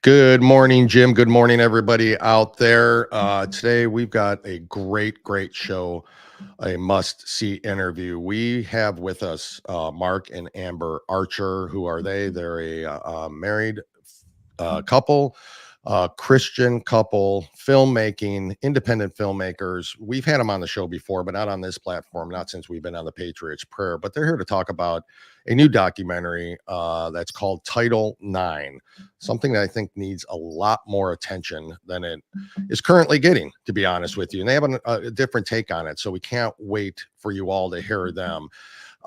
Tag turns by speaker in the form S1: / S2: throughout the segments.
S1: Good morning, Jim. Good morning, everybody out there. Today, we've got a great show, a must-see interview. We have with us Mark and Amber Archer. Who are they? They're a married couple, Christian couple, filmmaking, independent filmmakers. We've had them on the show before, but not on this platform, not since we've been on the Patriots Prayer. But they're here to talk about a new documentary that's called Title IX, something that I think needs a lot more attention than it is currently getting, to be honest with you. And they have a different take on it, so we can't wait for you all to hear them.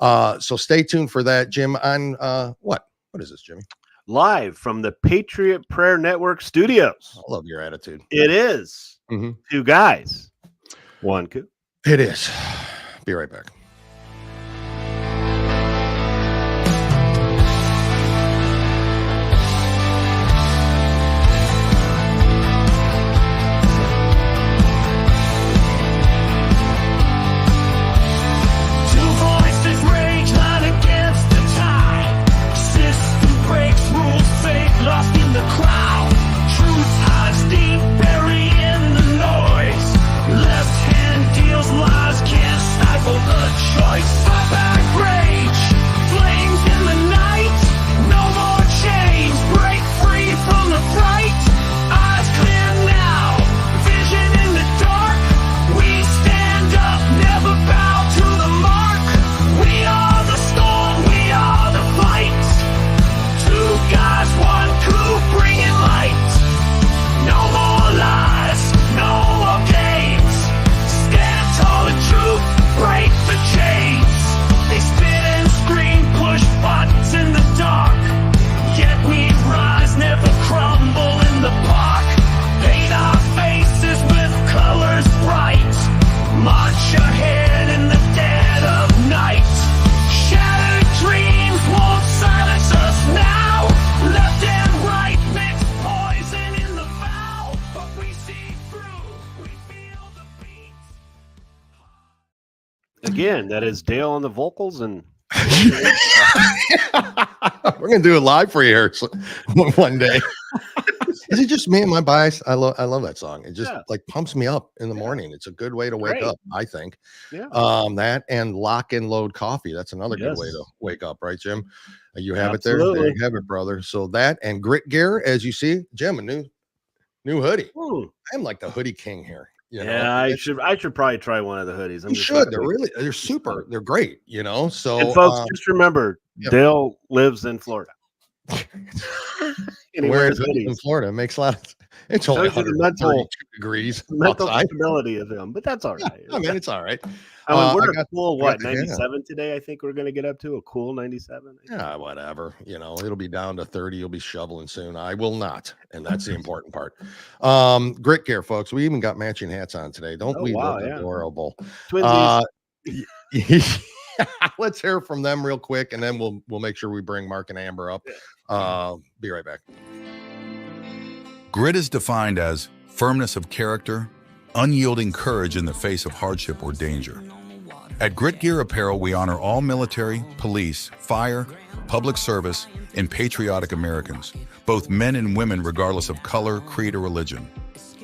S1: So stay tuned for that, Jim. On what is this, Jimmy?
S2: Live from the Patriot Prayer Network studios.
S1: I love your attitude.
S2: It is two guys, one coup.
S1: It is. Be right back.
S2: Again, that is Dale on the vocals, and
S1: we're gonna do it live for you here one day. Is it just me and my bias? I love that song. It just like pumps me up in the morning. It's a good way to wake up, I think.
S2: Yeah.
S1: That and Lock and Load coffee. That's another good way to wake up, right, Jim? You have it there. There you have it, brother. So that and Grit Gear, as you see, Jim, a new hoodie. I'm like the hoodie king here. You know?
S2: I should probably try one of the hoodies.
S1: You should. They're super. They're great. You know. So,
S2: and folks, just remember, Dale lives in Florida.
S1: Where is in Florida? It makes a lot of. It's only 132 degrees.
S2: Mental stability of him, but that's all right.
S1: I mean, it's all right.
S2: I mean, we're a cool 97 today. I think we're going to get up to a cool 97.
S1: Yeah, whatever. You know, it'll be down to 30. You'll be shoveling soon. I will not, and that's the important part. Grit Gear, folks. We even got matching hats on today. Don't we look adorable? Let's hear from them real quick, and then we'll make sure we bring Mark and Amber up. Be right back.
S3: Grit is defined as firmness of character, unyielding courage in the face of hardship or danger. At Grit Gear Apparel, we honor all military, police, fire, public service, and patriotic Americans, both men and women regardless of color, creed, or religion.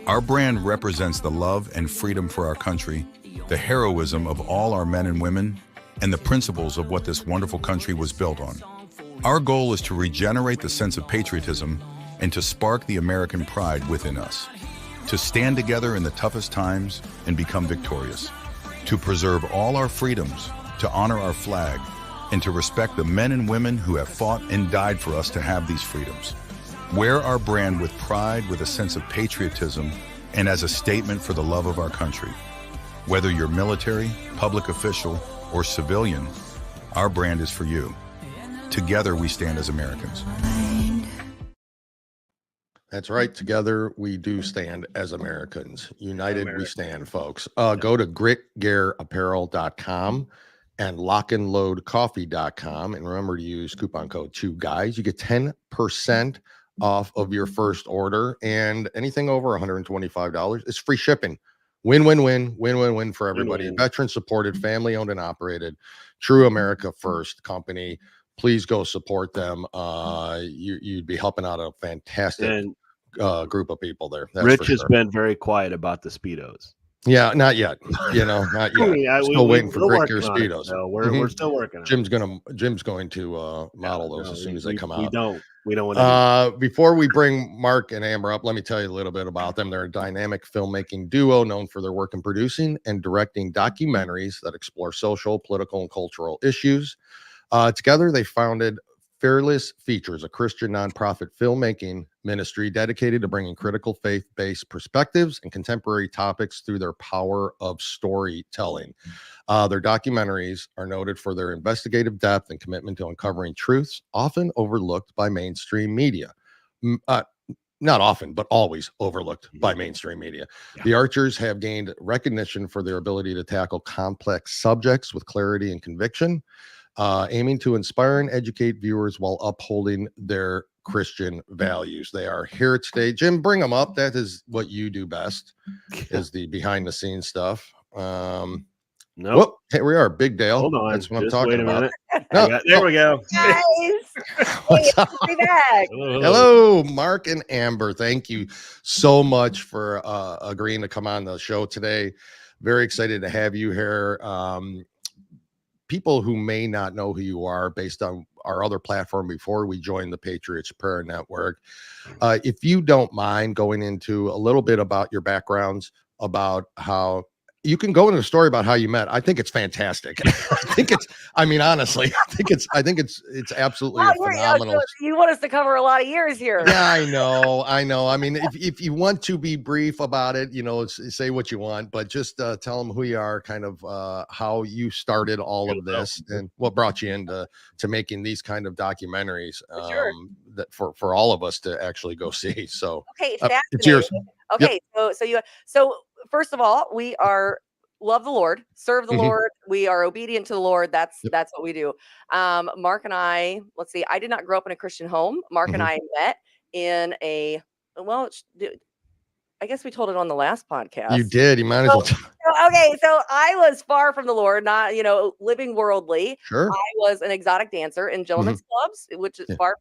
S3: Our brand represents the love and freedom for our country, the heroism of all our men and women, and the principles of what this wonderful country was built on. Our goal is to regenerate the sense of patriotism and to spark the American pride within us, to stand together in the toughest times and become victorious, to preserve all our freedoms, to honor our flag, and to respect the men and women who have fought and died for us to have these freedoms. Wear our brand with pride, with a sense of patriotism, and as a statement for the love of our country. Whether you're military, public official, or civilian, our brand is for you. Together we stand as Americans.
S1: That's right. Together we do stand as Americans. United we stand, folks. Go to gritgearapparel.com and lockandloadcoffee.com. And remember to use coupon code 2GUYS. You get 10% off of your first order, and anything over $125 is free shipping. Win for everybody. Veteran supported, family owned and operated, true America first company. Please go support them. You'd be helping out a fantastic group of people there. That's
S2: Rich
S1: for
S2: has
S1: sure.
S2: been very quiet about the Speedos.
S1: Yeah, not yet. Not yet. Still waiting for Grit Gear Speedos.
S2: We're still working on it.
S1: Jim's going to model those as soon as they come out.
S2: We don't want to.
S1: Before we bring Mark and Amber up, let me tell you a little bit about them. They're a dynamic filmmaking duo known for their work in producing and directing documentaries that explore social, political, and cultural issues. Together, they founded Fearless Features, a Christian nonprofit filmmaking ministry dedicated to bringing critical faith-based perspectives and contemporary topics through their power of storytelling. Their documentaries are noted for their investigative depth and commitment to uncovering truths often overlooked by mainstream media. Not often, but always overlooked by mainstream media. Yeah. The Archers have gained recognition for their ability to tackle complex subjects with clarity and conviction, aiming to inspire and educate viewers while upholding their Christian values. They are here today. Jim, bring them up. That is what you do best, is the behind the scenes stuff.
S2: Nope.
S1: Whoop, here we are, Big Dale.
S2: Hold on.
S1: That's what I'm talking about.
S2: No, there we go.
S4: Guys,
S1: What's up?
S4: back.
S1: Hello, Mark and Amber. Thank you so much for agreeing to come on the show today. Very excited to have you here. People who may not know who you are based on our other platform before we joined the Patriots Prayer Network, if you don't mind going into a little bit about your backgrounds, about how you can go into a story about how you met. I think it's fantastic. Honestly, I think it's absolutely phenomenal.
S4: So you want us to cover a lot of years here.
S1: Yeah, I know. I mean, if you want to be brief about it, say what you want, but just tell them who you are, kind of how you started all of this and what brought you into making these kind of documentaries that for all of us to actually go see. So
S4: okay,
S1: it's yours.
S4: Okay, yep. So first of all, we are love the Lord, serve the Lord. We are obedient to the Lord. That's what we do. Mark and I, let's see, I did not grow up in a Christian home. Mark and I met in I guess we told it on the last podcast.
S1: You did. You might as well.
S4: Okay, so I was far from the Lord, not living worldly.
S1: Sure.
S4: I was an exotic dancer in gentlemen's clubs, which is far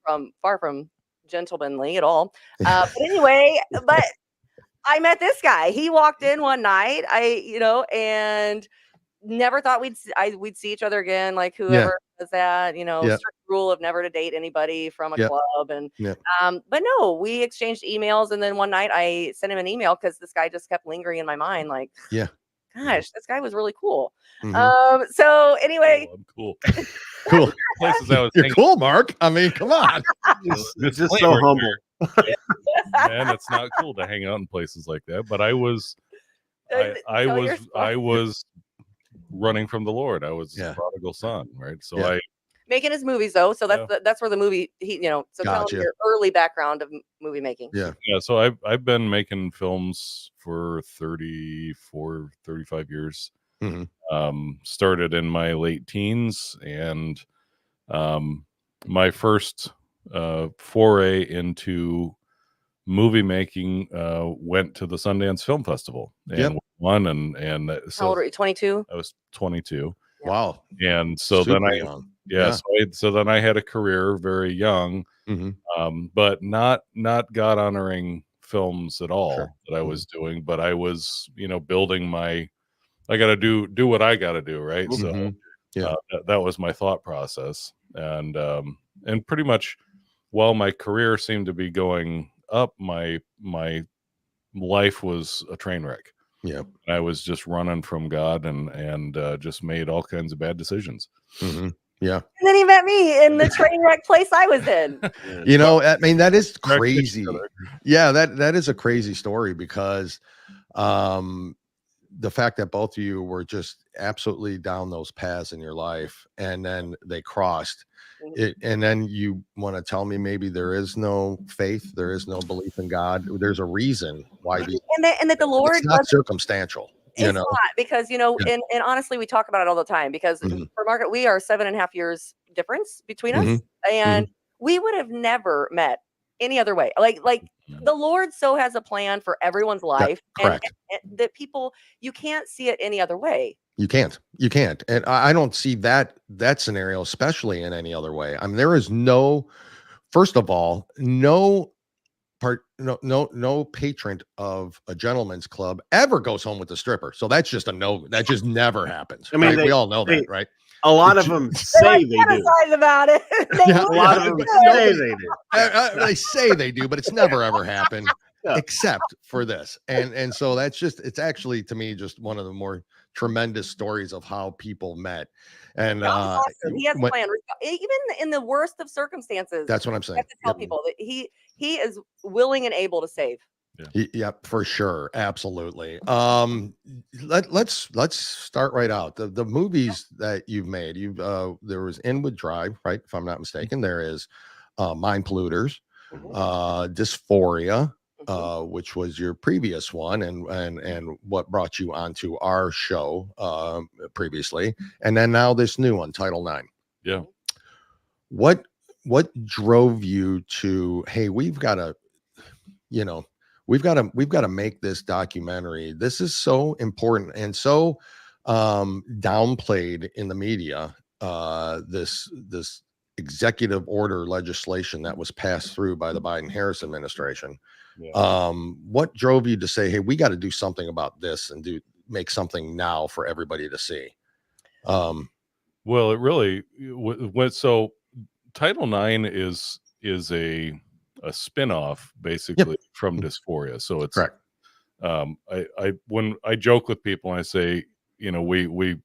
S4: from gentlemanly at all. But anyway, I met this guy. He walked in one night, and never thought we'd see each other again. Like whoever does that, strict rule of never to date anybody from a club. And, but no, we exchanged emails. And then one night I sent him an email because this guy just kept lingering in my mind. Like, gosh, this guy was really cool. So anyway,
S5: I'm cool.
S1: Cool.
S5: Places I was
S1: You're cool, Mark. I mean, come on.
S2: It's just so humble.
S5: Man, it's not cool to hang out in places like that. But I was running from the Lord. I was a prodigal son, right? So I
S4: making his movies though. So that's where the movie so tell him your early background of movie making.
S5: Yeah. So I've been making films for 35 years. Started in my late teens, and my first foray into movie making went to the Sundance Film Festival and won. And
S4: how old are you? 22?
S5: I was 22.
S1: Wow.
S5: And so
S1: super
S5: then
S1: young.
S5: So then I had a career very young, but not God honoring films at all that I was doing, but I was building I got to do what I got to do, right? So that was my thought process, and pretty much while my career seemed to be going up, my life was a train wreck. I was just running from God and just made all kinds of bad decisions.
S4: And then he met me in the train wreck place I was in.
S1: I mean, that is crazy. Yeah, that is a crazy story because the fact that both of you were just absolutely down those paths in your life, and then they crossed it, and then you want to tell me maybe there is no faith, there is no belief in God. There's a reason why
S4: and that the Lord
S1: it's not circumstantial.
S4: It's not, because and honestly, we talk about it all the time, because for Margaret, we are 7.5 years difference between us, and we would have never met any other way. Like the Lord so has a plan for everyone's life, and that people, you can't see it any other way.
S1: You can't, and I don't see that scenario, especially in any other way. I mean, there is first of all, no no patron of a gentleman's club ever goes home with a stripper. So that's just a no. That just never happens.
S2: I mean,
S1: right? We all know that, right?
S2: A lot of them say they do.
S4: About it.
S2: A lot of them say they do.
S1: They say they do, but it's never ever happened except for this. And so that's just, it's actually to me just one of the more tremendous stories of how people met. And
S4: awesome. He has a plan, even in the worst of circumstances.
S1: That's what I'm saying.
S4: I have to tell people that he is willing and able to save.
S1: Yep, for sure. Absolutely. Let's start right out. The movies that you've made, there was Inwood Drive, right? If I'm not mistaken, there is Mind Polluters, Dysphoria, which was your previous one and what brought you onto our show previously, and then now this new one, Title IX.
S5: Yeah.
S1: What drove you to, hey, we've got to make this documentary. This is so important and so downplayed in the media. This executive order legislation that was passed through by the Biden-Harris administration. Yeah. What drove you to say, hey, we got to do something about this and make something now for everybody to see?
S5: Well, it really went. So Title IX is a spin-off basically from Dysphoria. So it's
S1: correct.
S5: When I joke with people and I say, we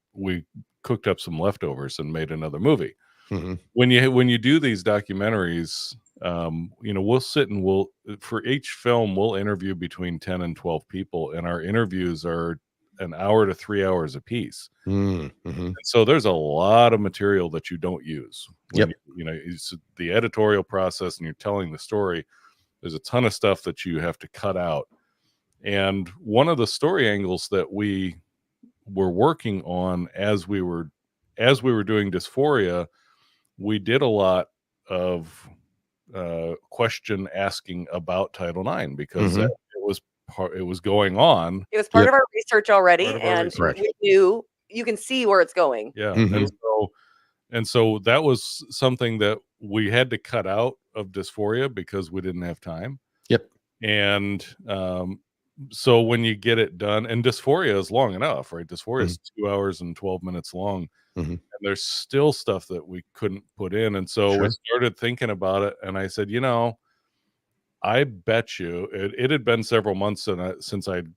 S5: cooked up some leftovers and made another movie. Mm-hmm. When you do these documentaries, we'll sit and for each film we'll interview between 10 and 12 people, and our interviews are an hour to 3 hours a piece. Mm-hmm. So there's a lot of material that you don't use. It's the editorial process and you're telling the story. There's a ton of stuff that you have to cut out. And one of the story angles that we were working on as we were doing Dysphoria, we did a lot of question asking about Title IX because it was going on.
S4: It was part of our research already, and we knew you can see where it's going.
S5: Yeah, and so that was something that we had to cut out of Dysphoria because we didn't have time.
S1: Yep.
S5: And so when you get it done, and Dysphoria is long enough, right? Dysphoria is 2 hours and 12 minutes long. Mm-hmm. And there's still stuff that we couldn't put in. And so we started thinking about it. And I said, I bet you it had been several months since I'd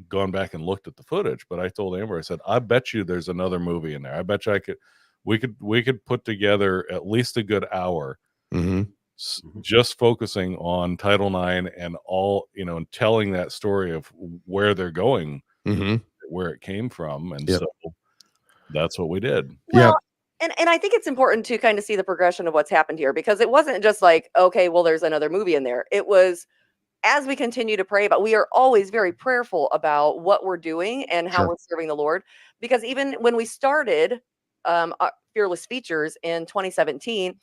S5: gone back and looked at the footage. But I told Amber, I said, I bet you there's another movie in there. I bet you we could put together at least a good hour just focusing on Title IX and all, and telling that story of where they're going, where it came from. And so that's what we did.
S4: Well, and I think it's important to kind of see the progression of what's happened here, because it wasn't just like, okay, well, there's another movie in there. It was, as we continue to pray about, we are always very prayerful about what we're doing and how we're serving the Lord. Because even when we started Fearless Features in 2017,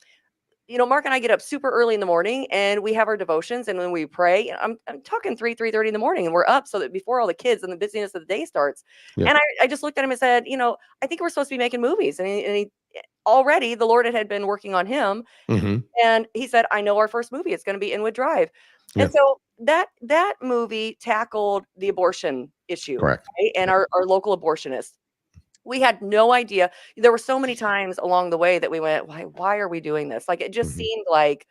S4: Mark and I get up super early in the morning and we have our devotions, and when we pray, I'm talking 3:30 in the morning, and we're up so that before all the kids and the busyness of the day starts. Yeah. And I just looked at him and said, I think we're supposed to be making movies. And he already, the Lord had been working on him. And he said, I know our first movie, it's going to be Inwood Drive. Yeah. And so that movie tackled the abortion issue, right? And our local abortionists. We had no idea. There were so many times along the way that we went, why are we doing this? Like, it just seemed like,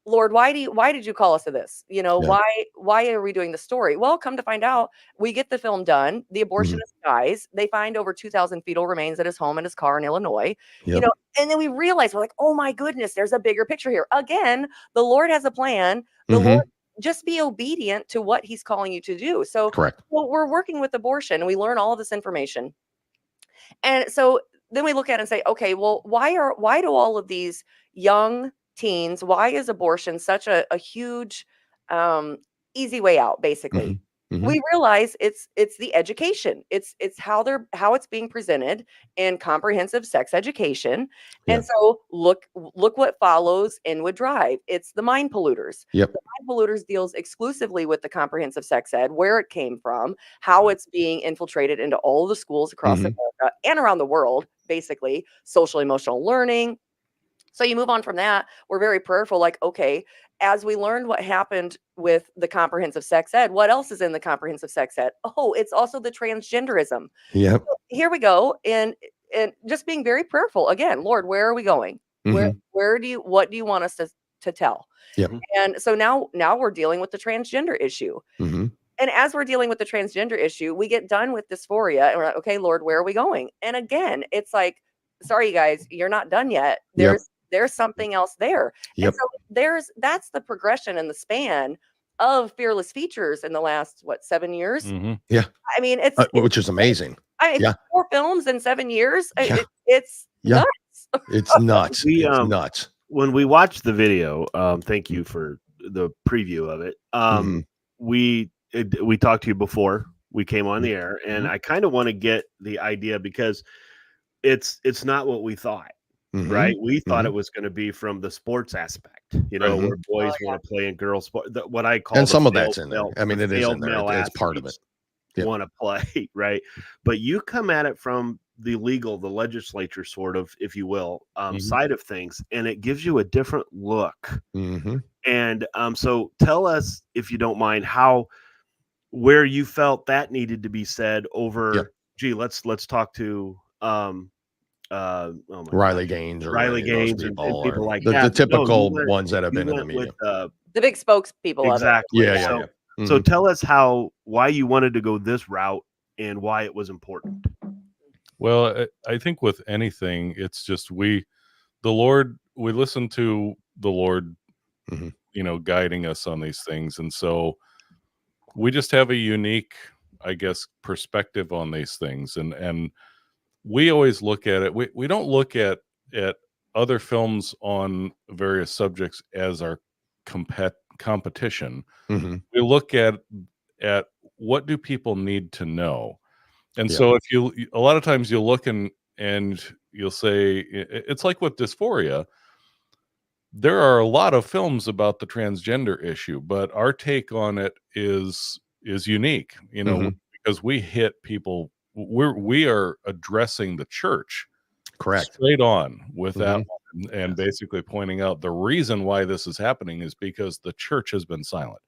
S4: Lord, why did you call us to this? Why are we doing the story? Well, come to find out, we get the film done. The abortionist dies. They find over 2,000 fetal remains at his home and his car in Illinois. And then we realize, we're like, oh my goodness, there's a bigger picture here. Again, the Lord has a plan. The Lord, just be obedient to what he's calling you to do. So we're working with abortion, and we learn all of this information. And so then we look at it and say, okay, well, why do all of these young teens, why is abortion such a huge, easy way out, basically? We realize it's the education. It's how it's being presented in comprehensive sex education. And so look what follows Inwood Drive. It's the Mind Polluters. The Mind Polluters deals exclusively with the comprehensive sex ed, where it came from, how it's being infiltrated into all of the schools across America and around the world, basically social emotional learning, So you move on from that. We're very prayerful, like, okay, as we learned what happened with the comprehensive sex ed, what else is in the comprehensive sex ed? Oh, it's also the transgenderism.
S1: Yep.
S4: So here we go. And just being very prayerful again, Lord, where are we going? Where do you, what do you want us to tell?
S1: Yep.
S4: And so now we're dealing with the transgender issue. And as we're dealing with the transgender issue, we get done with dysphoria and we're like, okay, Lord, where are we going? And again, it's like, sorry, you guys, you're not done yet. There's something else there. And so that's the progression and the span of Fearless Features in the last, 7 years?
S1: Yeah.
S4: I mean, it's
S1: which is amazing.
S4: I mean, 4 films in 7 years. It's
S1: Yeah.
S4: nuts.
S1: It's nuts. It's nuts.
S2: When we watched the video, thank you for the preview of it. We talked to you before we came on the air, and I kind of want to get the idea because it's not what we thought. Right, we thought it was going to be from the sports aspect, where boys want to play in girls sport. What I call,
S1: and some of that's in there. I mean, it is in there. It's part of it.
S2: Want to play, right? But you come at it from the legislature, sort of, if you will, side of things, and it gives you a different look. And so tell us, if you don't mind, where you felt that needed to be said over. Gee, let's talk to
S1: Riley Gaines or
S2: and people like
S1: the
S2: that.
S1: typical ones that have been in the media.
S4: The big spokespeople.
S2: Exactly.
S1: Yeah.
S2: So tell us why you wanted to go this route and why it was important.
S5: Well, I think with anything, it's just we listen to the Lord, guiding us on these things. And so we just have a unique, I guess, perspective on these things. And we always look at it. We don't look at other films on various subjects as our competition. We look at what do people need to know. And so if a lot of times you'll look and you'll say, it's like with dysphoria, there are a lot of films about the transgender issue, but our take on it is unique, because we hit people. We are addressing the church,
S1: correct,
S5: straight on with that one, and basically pointing out the reason why this is happening is because the church has been silent.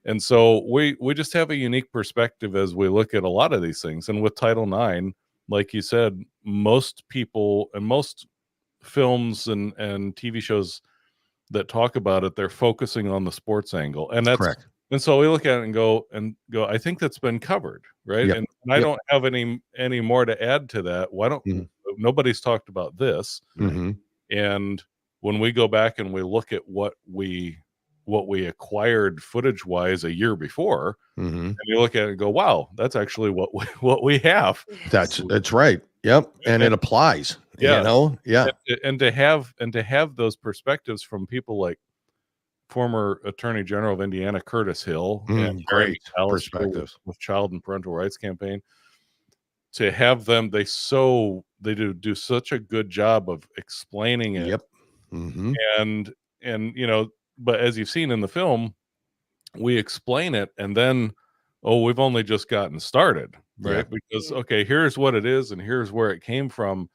S5: And so we just have a unique perspective as we look at a lot of these things. And with Title IX, like you said, most people and most films and TV shows that talk about it, they're focusing on the sports angle, and that's
S1: correct.
S5: And so we look at it and go, I think that's been covered, right? And I don't have any more to add to that. Why don't nobody's talked about this? And when we go back and we look at what we acquired footage wise a year before, and you look at it and go, wow, that's actually what we have.
S1: That's right. Yep. And it applies. And
S5: to have those perspectives from people like former Attorney General of Indiana, Curtis Hill, and
S1: great perspectives
S5: with Child and Parental Rights Campaign, to have them, they do such a good job of explaining it. And but as you've seen in the film, we explain it, and then we've only just gotten started, right? Because here's what it is, and here's where it came from.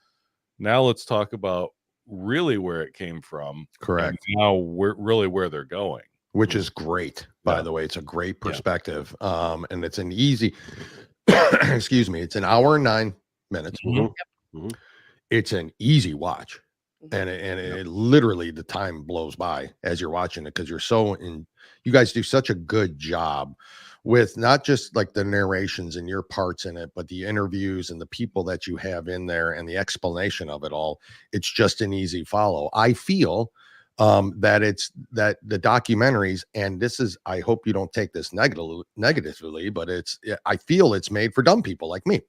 S5: Now let's talk about really where it came from.
S1: Correct.
S5: Now we're really where they're going,
S1: which is great. By the way, it's a great perspective. And it's an easy excuse me, it's an hour and 9 minutes. It's an easy watch, and it literally, the time blows by as you're watching it, because you guys do such a good job with not just like the narrations and your parts in it, but the interviews and the people that you have in there and the explanation of it all. It's just an easy follow. I feel that the documentaries, and this is, I hope you don't take this negatively, but I feel it's made for dumb people like me.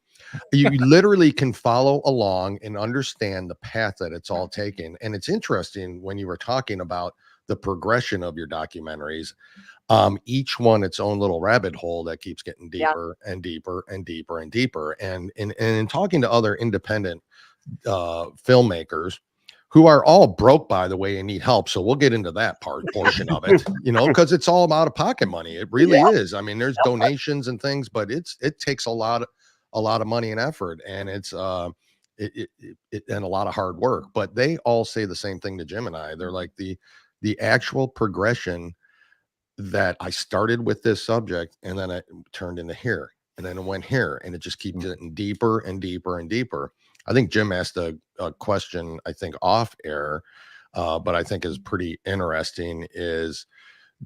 S1: You literally can follow along and understand the path that it's all taken. And it's interesting when you were talking about the progression of your documentaries, each one its own little rabbit hole that keeps getting deeper and deeper and deeper and deeper. And in talking to other independent filmmakers, who are all broke, by the way, and need help. So we'll get into that portion of it, because it's all out of pocket money. It really is. I mean, there's donations and things, but it takes a lot of money and effort. And and a lot of hard work. But they all say the same thing to Jim and I. They're like the actual progression that I started with this subject, and then I turned into here, and then it went here, and it just keeps getting deeper and deeper and deeper. I think Jim asked a question, I think off air, but I think is pretty interesting, is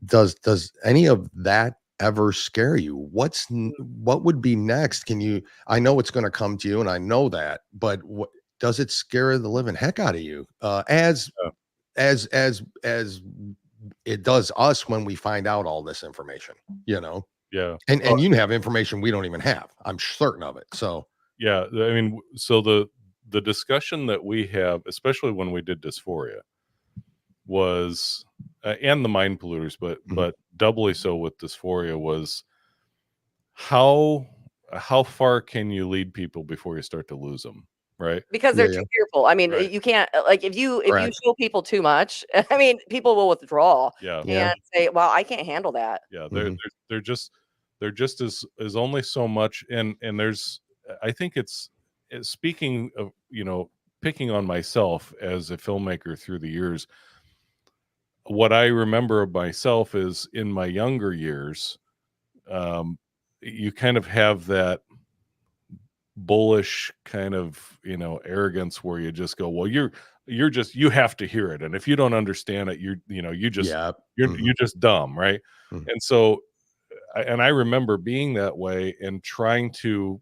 S1: does any of that ever scare you? What would be next? I know it's going to come to you, and I know that, but does it scare the living heck out of you? As it does us when we find out all this information,
S5: Yeah.
S1: And you have information we don't even have. I'm certain of it. So
S5: yeah, I mean, so the discussion that we have, especially when we did Dysphoria, was and the Mind Polluters, but doubly so with Dysphoria, was how far can you lead people before you start to lose them, right?
S4: Because they're too fearful. I mean, you can't, like, if you show people too much, I mean, people will withdraw and say, well, I can't handle that.
S5: Yeah, they're just is only so much, and there's, I think it's speaking of, picking on myself as a filmmaker through the years. What I remember of myself is in my younger years, you kind of have that bullish kind of, arrogance where you just go, well, you have to hear it, and if you don't understand it, you're just dumb, right? And so I remember being that way and trying to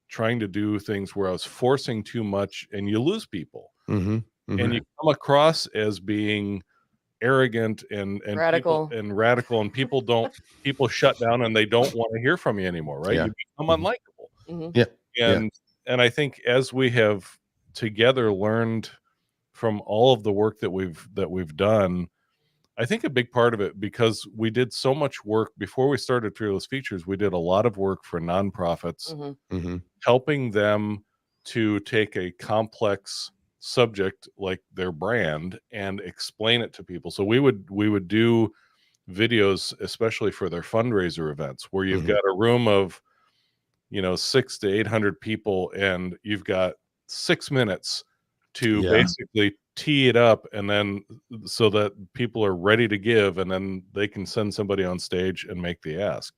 S5: do things where I was forcing too much, and you lose people, and you come across as being arrogant and
S4: radical
S5: and people shut down, and they don't want to hear from you anymore, right? You become unlikable. And I think as we have together learned from all of the work that we've done, I think a big part of it, because we did so much work before we started Fearless Features, we did a lot of work for nonprofits, helping them to take a complex subject like their brand and explain it to people. So we would do videos, especially for their fundraiser events, where you've got a room of 600 to 800 people, and you've got 6 minutes to basically tee it up, and then so that people are ready to give, and then they can send somebody on stage and make the ask.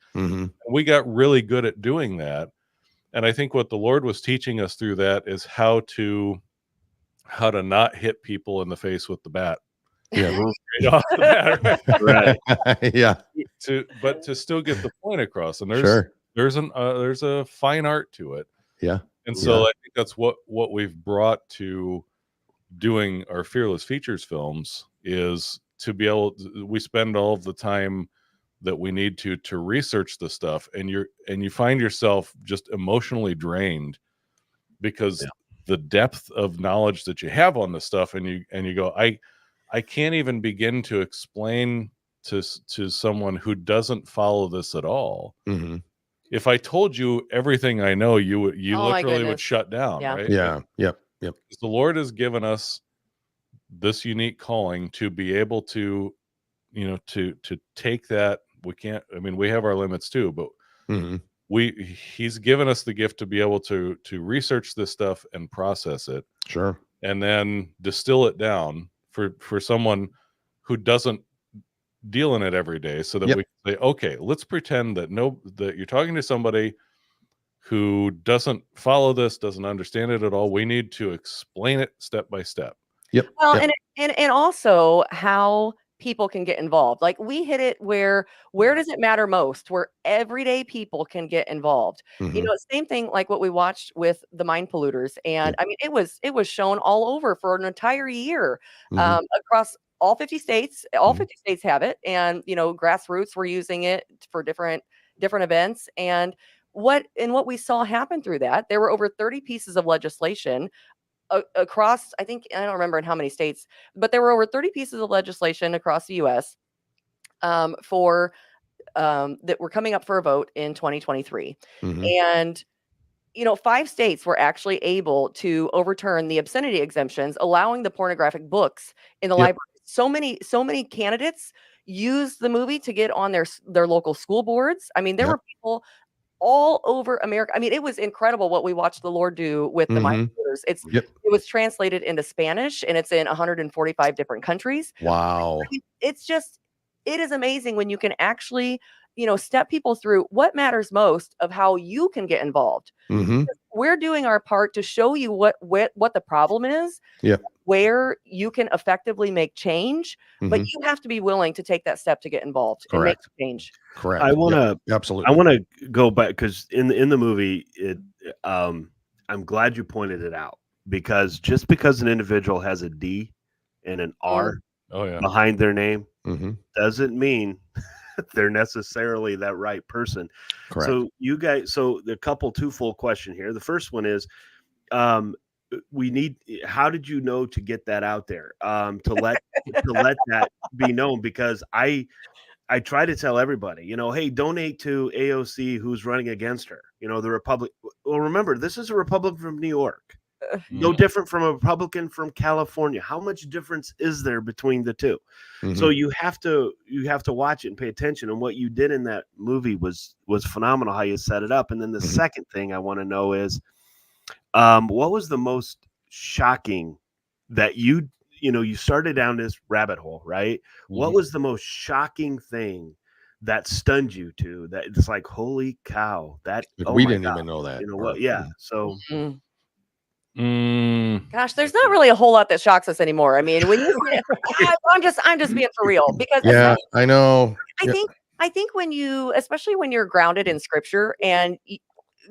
S5: We got really good at doing that, and I think what the Lord was teaching us through that is how to not hit people in the face with the bat. Straight off the bat, right? But to still get the point across, and there's a fine art to it. And so I think that's what we've brought to doing our Fearless Features films, is to be able to, we spend all of the time that we need to research the stuff, and you find yourself just emotionally drained because the depth of knowledge that you have on this stuff, and you go, I can't even begin to explain to someone who doesn't follow this at all. If I told you everything I know, you literally would shut down, right?
S1: Yep.
S5: The Lord has given us this unique calling to be able to, to take that. We can't, I mean, we have our limits too, but he's given us the gift to be able to research this stuff and process it. And then distill it down for someone who doesn't deal in it every day, so that we can say, okay, let's pretend that you're talking to somebody who doesn't follow this, doesn't understand it at all. We need to explain it step by step.
S4: Well, and also how people can get involved. Like, we hit it where does it matter most? Where everyday people can get involved. Same thing like what we watched with the Mind Polluters, and I mean, it was shown all over for an entire year, across all 50 states. All 50 states have it, and grassroots were using it for different events. And what we saw happen through that, there were over 30 pieces of legislation across, I think, I don't remember in how many states, but there were over 30 pieces of legislation across the U.S. For that were coming up for a vote in 2023. And 5 states were actually able to overturn the obscenity exemptions, allowing the pornographic books in the library. So many candidates used the movie to get on their local school boards. I mean, there were people all over America. I mean, it was incredible what we watched the Lord do with the mind readers. It was translated into Spanish, and it's in 145 different countries.
S1: Wow.
S4: I mean, it is amazing when you can actually, step people through what matters most of how you can get involved. We're doing our part to show you what the problem is, where you can effectively make change, but you have to be willing to take that step to get involved and make change.
S1: Correct.
S2: I want to
S1: absolutely.
S2: I want to go back because in the movie, I'm glad you pointed it out, because just because an individual has a D and an R behind their name doesn't mean they're necessarily that right person.
S1: Correct.
S2: So you guys, the couple twofold question here. The first one is, how did you know to get that out there, to let that be known? Because I try to tell everybody, hey, donate to AOC who's running against her, the Republic. Well, remember, this is a Republican from New York. No different from a Republican from California. How much difference is there between the two? So you have to watch it and pay attention. And what you did in that movie was phenomenal, how you set it up. And then the second thing I want to know is, what was the most shocking that you started down this rabbit hole, right? What was the most shocking thing that stunned you to that it's like, holy cow, that
S1: we didn't even know that.
S2: You know what? Yeah. So
S4: gosh, there's not really a whole lot that shocks us anymore. I mean, when you I'm just being for real, because
S1: I know.
S4: I think when especially when you're grounded in scripture and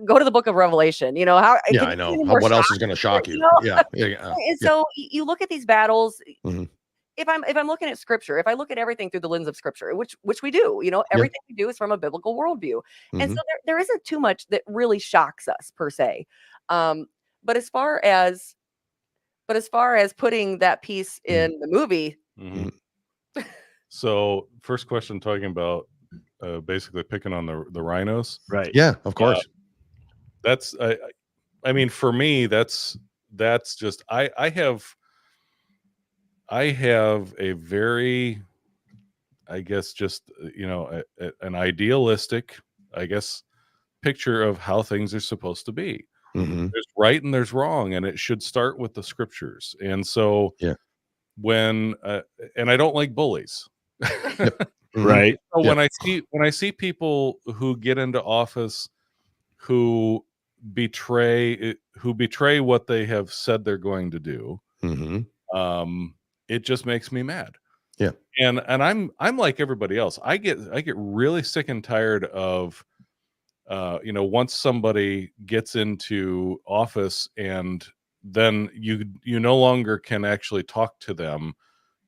S4: go to the book of Revelation, how
S1: I know what else is going to shock you.
S4: And so you look at these battles. If I'm looking at scripture, if I look at everything through the lens of scripture, which we do, everything we do is from a biblical worldview. And so there isn't too much that really shocks us per se. But as far as putting that piece in the movie.
S5: So first question, talking about basically picking on the rhinos.
S2: Right.
S1: Yeah, of course.
S5: That's I mean, for me, that's just I have a very, I guess, just an idealistic, I guess, picture of how things are supposed to be. There's right and there's wrong, and it should start with the scriptures. And so when and I don't like bullies.
S2: Right.
S5: So when I see people who get into office who betray what they have said they're going to do, it just makes me mad.
S1: Yeah.
S5: And I'm like everybody else. I get really sick and tired of once somebody gets into office and then you no longer can actually talk to them.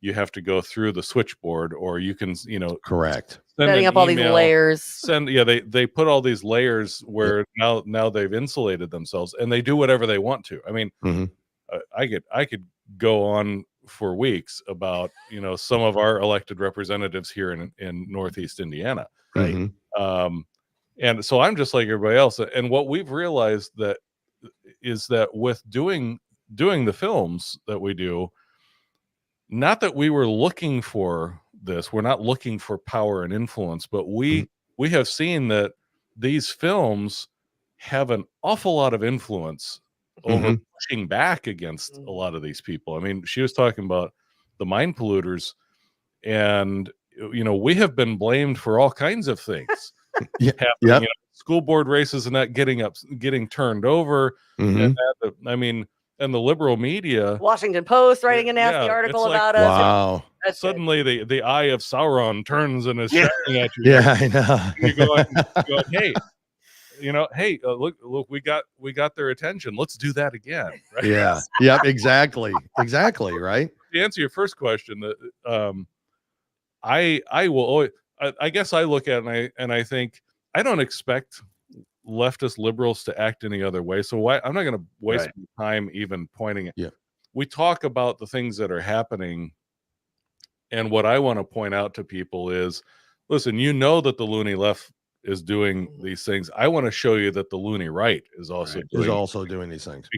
S5: You have to go through the switchboard, or you can,
S1: correct.
S4: Setting up all these layers.
S5: They put all these layers where now they've insulated themselves, and they do whatever they want to. I mean, I could go on for weeks about, some of our elected representatives here in Northeast Indiana.
S2: Right.
S5: And so I'm just like everybody else. And what we've realized is that with doing the films that we do, not that we were looking for this, we're not looking for power and influence, but we have seen that these films have an awful lot of influence over pushing back against a lot of these people. I mean, she was talking about the mind polluters, and we have been blamed for all kinds of things. School board races and that getting turned over. And and the liberal media,
S4: Washington Post writing a nasty article about us.
S1: Wow.
S5: Suddenly the eye of Sauron turns and is shouting at you.
S1: Yeah, I know.
S5: You're going, hey, look, we got their attention. Let's do that again. Right?
S1: Yeah. Yep. Exactly. Right.
S5: To answer your first question, I will always, I guess I look at it and I think I don't expect leftist liberals to act any other way. So I'm not going to waste time even pointing it.
S1: Yeah.
S5: We talk about the things that are happening. And what I want to point out to people is, listen, that the loony left is doing these things. I want to show you that the loony right is also
S1: doing these things,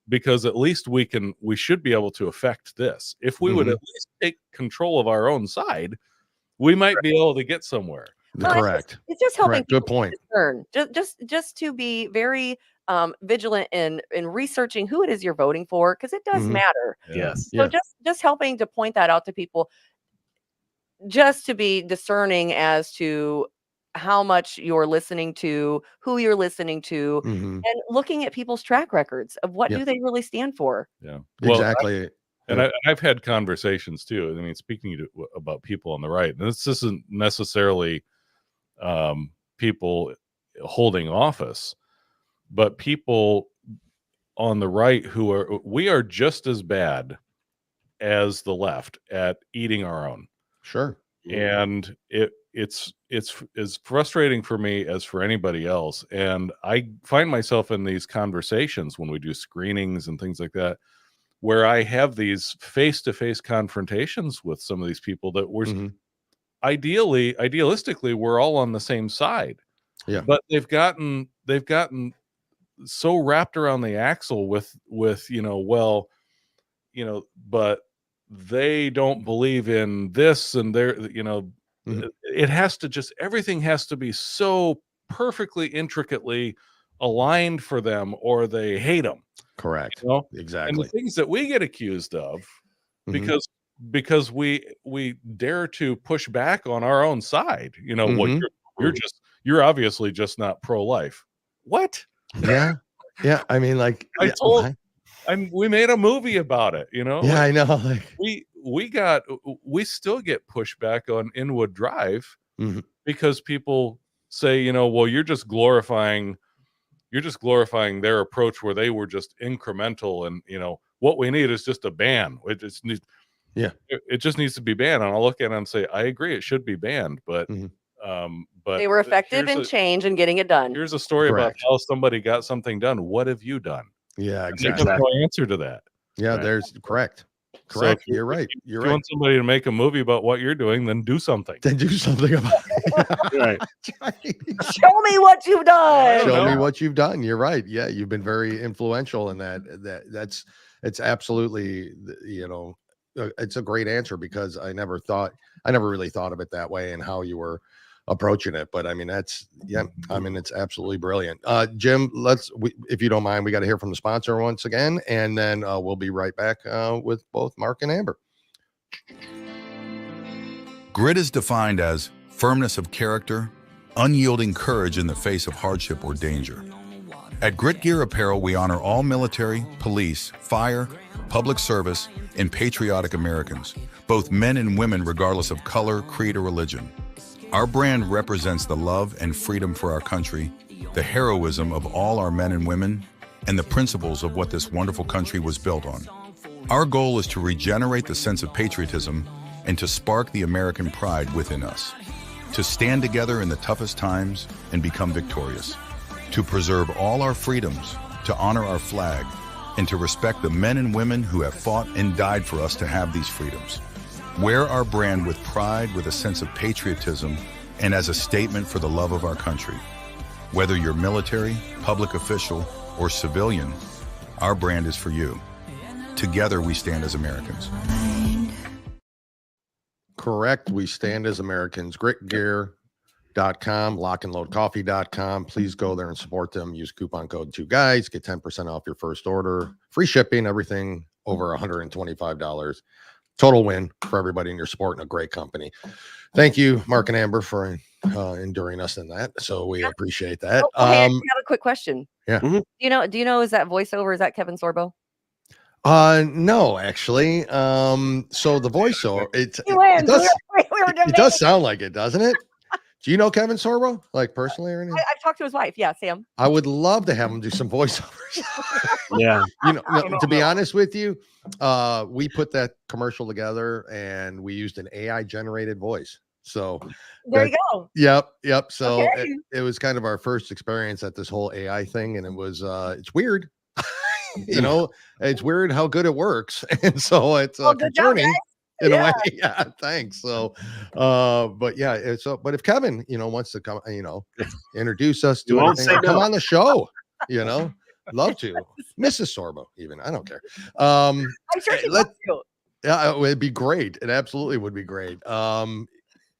S5: because at least we should be able to affect this. If we would at least take control of our own side, we might be able to get somewhere.
S4: Well,
S1: Correct.
S4: It's just helping
S1: Correct. Good
S4: people
S1: point.
S4: discern. Just to be very vigilant in researching who it is you're voting for, because it does matter.
S2: Yes.
S4: So just helping to point that out to people, just to be discerning as to how much you're listening to, who you're listening to, and looking at people's track records of what do they really stand for.
S5: Yeah, well,
S1: Exactly.
S5: I've had conversations too. I mean, speaking about people on the right, and this isn't necessarily people holding office, but people on the right we are just as bad as the left at eating our own.
S1: Sure.
S5: And it's as frustrating for me as for anybody else. And I find myself in these conversations when we do screenings and things like that, where I have these face-to-face confrontations with some of these people that we're idealistically, we're all on the same side.
S1: Yeah.
S5: But they've gotten so wrapped around the axle with but they don't believe in this, and it has to just, everything has to be so perfectly intricately aligned for them, or they hate them.
S1: Correct. Exactly.
S5: And the things that we get accused of, because we dare to push back on our own side, you're obviously just not pro-life. What?
S1: Yeah. I mean, like,
S5: we made a movie about it,
S1: Yeah, I know. Like,
S5: we still get pushback on Inwood Drive because people say, well, you're just glorifying their approach where they were just incremental, and what we need is just a ban. It just needs to be banned. And I'll look at it and say, I agree, it should be banned, but
S4: they were effective in change and getting it done.
S5: Here's a story about how somebody got something done. What have you done?
S1: Yeah,
S5: exactly. There's no answer to that.
S1: Yeah, there's correct.
S5: So
S1: you're right.
S5: If you want somebody to make a movie about what you're doing, then do something.
S1: Then do something about it.
S2: Right.
S4: Show me what you've done.
S1: Show me what you've done. You're right. Yeah, you've been very influential in that. It's absolutely, it's a great answer, because I never really thought of it that way and how you were approaching it. But I mean, it's absolutely brilliant. Jim, if you don't mind, we got to hear from the sponsor once again, and then we'll be right back with both Mark and Amber.
S3: Grit is defined as firmness of character, unyielding courage in the face of hardship or danger. At Grit Gear Apparel, we honor all military, police, fire, public service, and patriotic Americans, both men and women, regardless of color, creed, or religion. Our brand represents the love and freedom for our country, the heroism of all our men and women, and the principles of what this wonderful country was built on. Our goal is to regenerate the sense of patriotism and to spark the American pride within us, to stand together in the toughest times and become victorious, to preserve all our freedoms, to honor our flag, and to respect the men and women who have fought and died for us to have these freedoms. Wear our brand with pride, with a sense of patriotism, and as a statement for the love of our country. Whether you're military, public official, or civilian, our brand is for you. Together we stand as Americans.
S1: Correct. We stand as Americans. Gritgear.com, lockandloadcoffee.com. Please go there and support them. Use coupon code 2guys. Get 10% off your first order. Free shipping, everything over $125. Total win for everybody, and you're supporting a great company. Thank you, Mark and Amber, for enduring us in that. So we appreciate that.
S4: Hey, I have a quick question.
S1: Yeah.
S4: Do you know, is that voiceover? Is that Kevin Sorbo?
S1: No, actually. So the voiceover, it does sound like it, doesn't it? Do you know Kevin Sorbo, like personally or anything?
S4: I've talked to his wife. Yeah, Sam.
S1: I would love to have him do some voiceovers.
S2: Yeah.
S1: To be honest with you, we put that commercial together and we used an AI generated voice. So
S4: there you go.
S1: Yep. So it was kind of our first experience at this whole AI thing, and it was it's weird. It's weird how good it works, and so it's concerning. In a way, yeah, thanks. So, but yeah, but if Kevin, wants to come, introduce us to anything, come on the show, love to. Mrs. Sorbo, even, I don't care.
S4: I'm sure she loves you.
S1: Yeah, it'd be great. It absolutely would be great.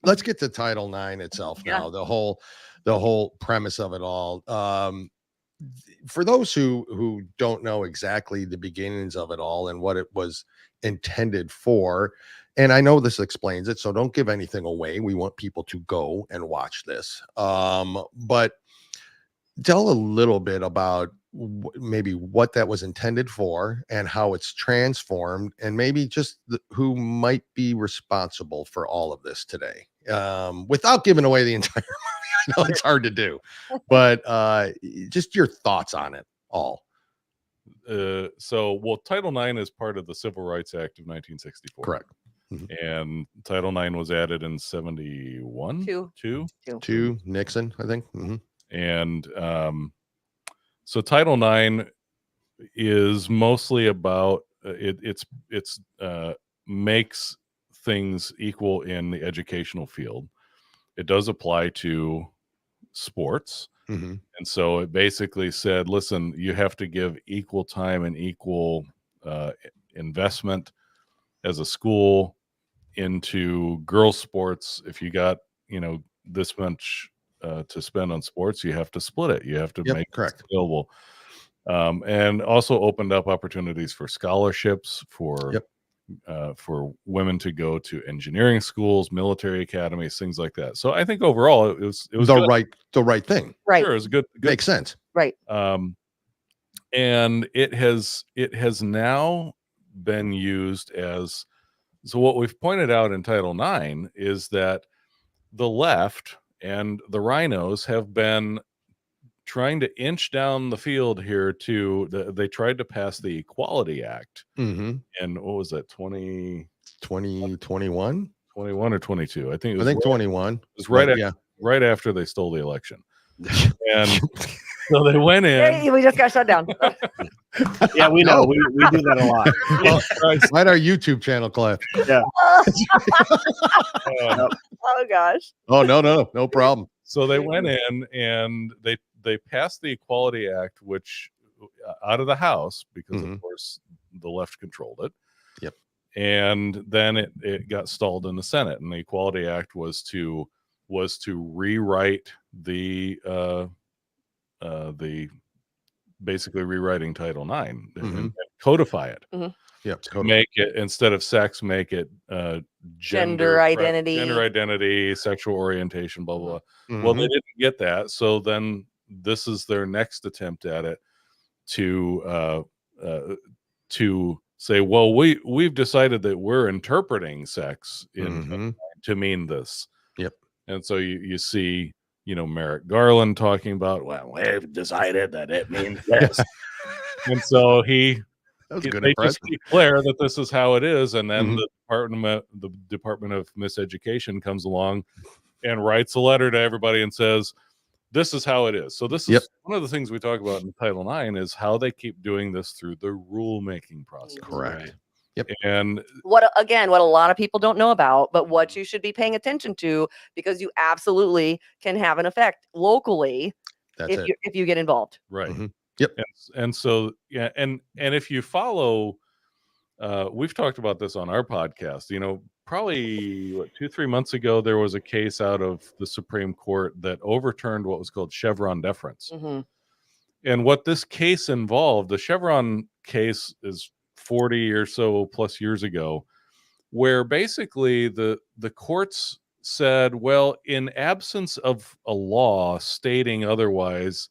S1: let's get to Title IX itself now. The whole premise of it all. For those who don't know exactly the beginnings of it all and what it was intended for, and I know this explains it, so don't give anything away. We want people to go and watch this. But tell a little bit about maybe what that was intended for and how it's transformed, and maybe just who might be responsible for all of this today, without giving away the entire movie. I know it's hard to do, but just your thoughts on it all.
S5: Well, Title IX is part of the Civil Rights Act of 1964.
S1: Correct.
S5: And Title IX was added in 71. Two
S1: Nixon, I think.
S5: And so Title IX is mostly about it's makes things equal in the educational field. It does apply to sports. And so it basically said, listen, you have to give equal time and equal investment as a school into girls sports. If you got, this much to spend on sports, you have to split it. You have to make it available. And also opened up opportunities for scholarships for women to go to engineering schools, military academies, things like that. So I think overall it was the
S1: right thing.
S4: Right.
S5: Sure, it was good.
S1: Makes sense.
S4: Right.
S5: And it has now been used as, so what we've pointed out in Title IX is that the left and the rhinos have been trying to inch down the field here they tried to pass the Equality Act. And what was that,
S1: 2021
S5: or 22? I think
S1: 21.
S5: It was right after they stole the election. And so they went in.
S4: Hey, we just got shut down.
S2: Yeah, we know. We do that a lot.
S1: Right, our YouTube channel, Cliff.
S2: Yeah.
S4: Oh gosh.
S1: Oh no problem.
S5: So they went in and they passed the Equality Act, which out of the House, because of course the left controlled it.
S1: Yep.
S5: And then it got stalled in the Senate, and the Equality Act was to rewrite the basically rewriting Title IX and codify it. Make it, instead of sex, make it gender identity, sexual orientation, blah blah blah. Well, they didn't get that, so then this is their next attempt at it to say, well, we've decided that we're interpreting sex to mean this.
S1: Yep.
S5: And so you see, Merrick Garland talking about, well, we've decided that it means this. And so they just declare that this is how it is, and then the Department of Miseducation comes along and writes a letter to everybody and says, this is how it is. So this is one of the things we talk about in Title IX, is how they keep doing this through the rulemaking process.
S1: Correct.
S5: Right?
S1: Yep.
S5: And
S4: what a lot of people don't know about, but what you should be paying attention to, because you absolutely can have an effect locally if you get involved.
S5: Right.
S1: Yep.
S5: And so, yeah. And if you follow, we've talked about this on our podcast, probably 2-3 months ago, there was a case out of the Supreme Court that overturned what was called Chevron deference. And what this case involved, the Chevron case is 40 or so plus years ago, where basically the courts said, well, in absence of a law stating otherwise,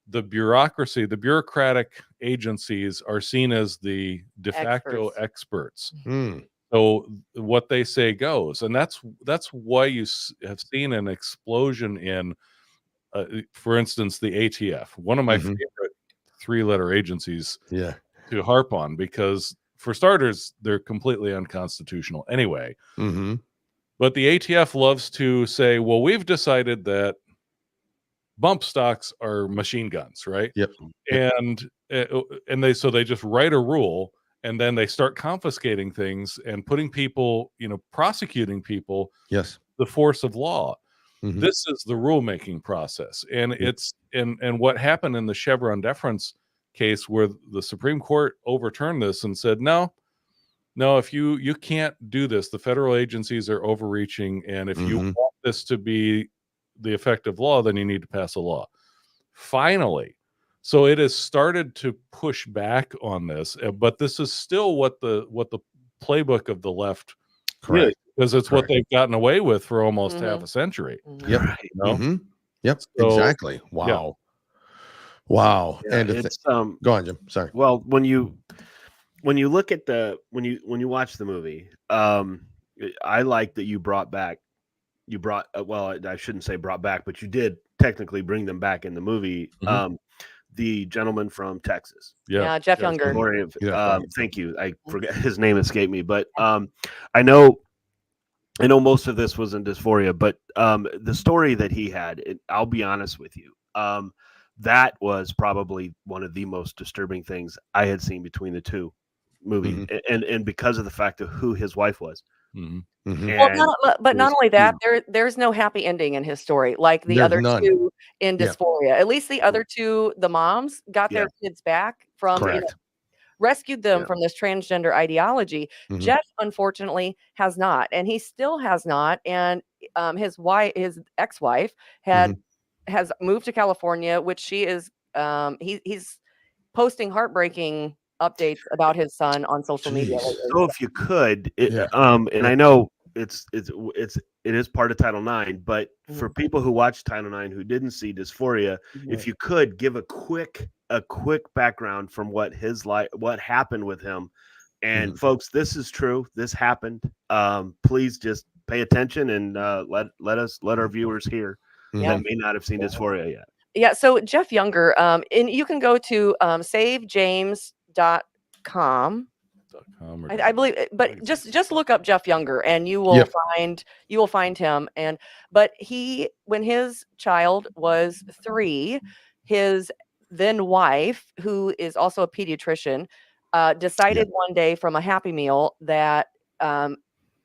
S5: the bureaucratic agencies are seen as the de facto experts. So what they say goes, and that's why you have seen an explosion in, for instance, the ATF, one of my favorite 3-letter agencies to harp on, because for starters, they're completely unconstitutional anyway. But the ATF loves to say, well, we've decided that bump stocks are machine guns, right?
S1: Yep.
S5: And they just write a rule, and then they start confiscating things and putting people, prosecuting people.
S1: Yes.
S5: The force of law. This is the rulemaking process, and it's and what happened in the Chevron deference case, where the Supreme Court overturned this and said, no, no, if you can't do this, the federal agencies are overreaching, and if you want this to be the effective law, then you need to pass a law. Finally, so it has started to push back on this, but this is still what the playbook of the left,
S1: correct,
S5: because it's what they've gotten away with for almost half a
S4: Mhm.
S5: century.
S1: Yep.
S2: Right.
S5: You know?
S1: Yep.
S5: So,
S1: Exactly. Wow. Wow.
S2: Yeah,
S1: And
S2: it's
S1: go on, Jim. Sorry.
S2: well, when you look at when you watch the movie, I like that you brought well, I shouldn't say brought back, but you did technically bring them back in the movie. The gentleman from Texas.
S4: Yeah, Jeff Younger.
S2: Thank you. I forget his name escaped me, but I know most of this was in Dysphoria, but the story that he had, I'll be honest with you, that was probably one of the most disturbing things I had seen between the two movies, and because of the fact of who his wife was.
S4: Well, not only that, there's no happy ending in his story like the other two in Dysphoria. At least the other two, the moms got their kids back from, rescued them from this transgender ideology. Jeff, unfortunately, has not, and he still has not. And his ex-wife, has moved to California, which she is. He's posting heartbreaking updates about his son on social media lately.
S2: So if you could, and I know it is part of Title IX, but for people who watch Title IX who didn't see Dysphoria, if you could give a quick background from what happened with him. And folks, this is true. This happened. Please just pay attention and let our viewers hear that may not have seen Dysphoria yet.
S4: Yeah, so Jeff Younger, and you can go to savejames.com. I believe, but just look up Jeff Younger and you will find him. But when his child was 3, his then wife, who is also a pediatrician, decided one day from a Happy Meal that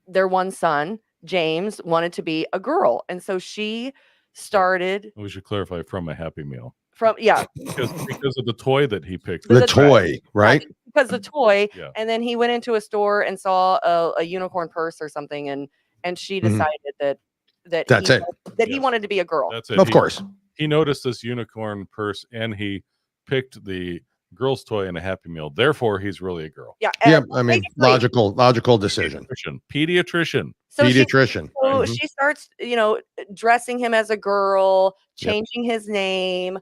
S4: their one son, James, wanted to be a girl, and so she started.
S5: We should clarify, from a Happy Meal. Because of the toy that he picked.
S1: The toy, right?
S4: Because the toy, and then he went into a store and saw a unicorn purse or something, and she decided that he wanted to be a girl.
S5: That's it.
S1: Of course,
S5: he noticed this unicorn purse and he picked the girl's toy in a Happy Meal. Therefore, he's really a girl.
S1: Yeah. I mean, logical decision.
S5: Pediatrician.
S4: So
S1: Pediatrician.
S4: She starts, dressing him as a girl, changing his name.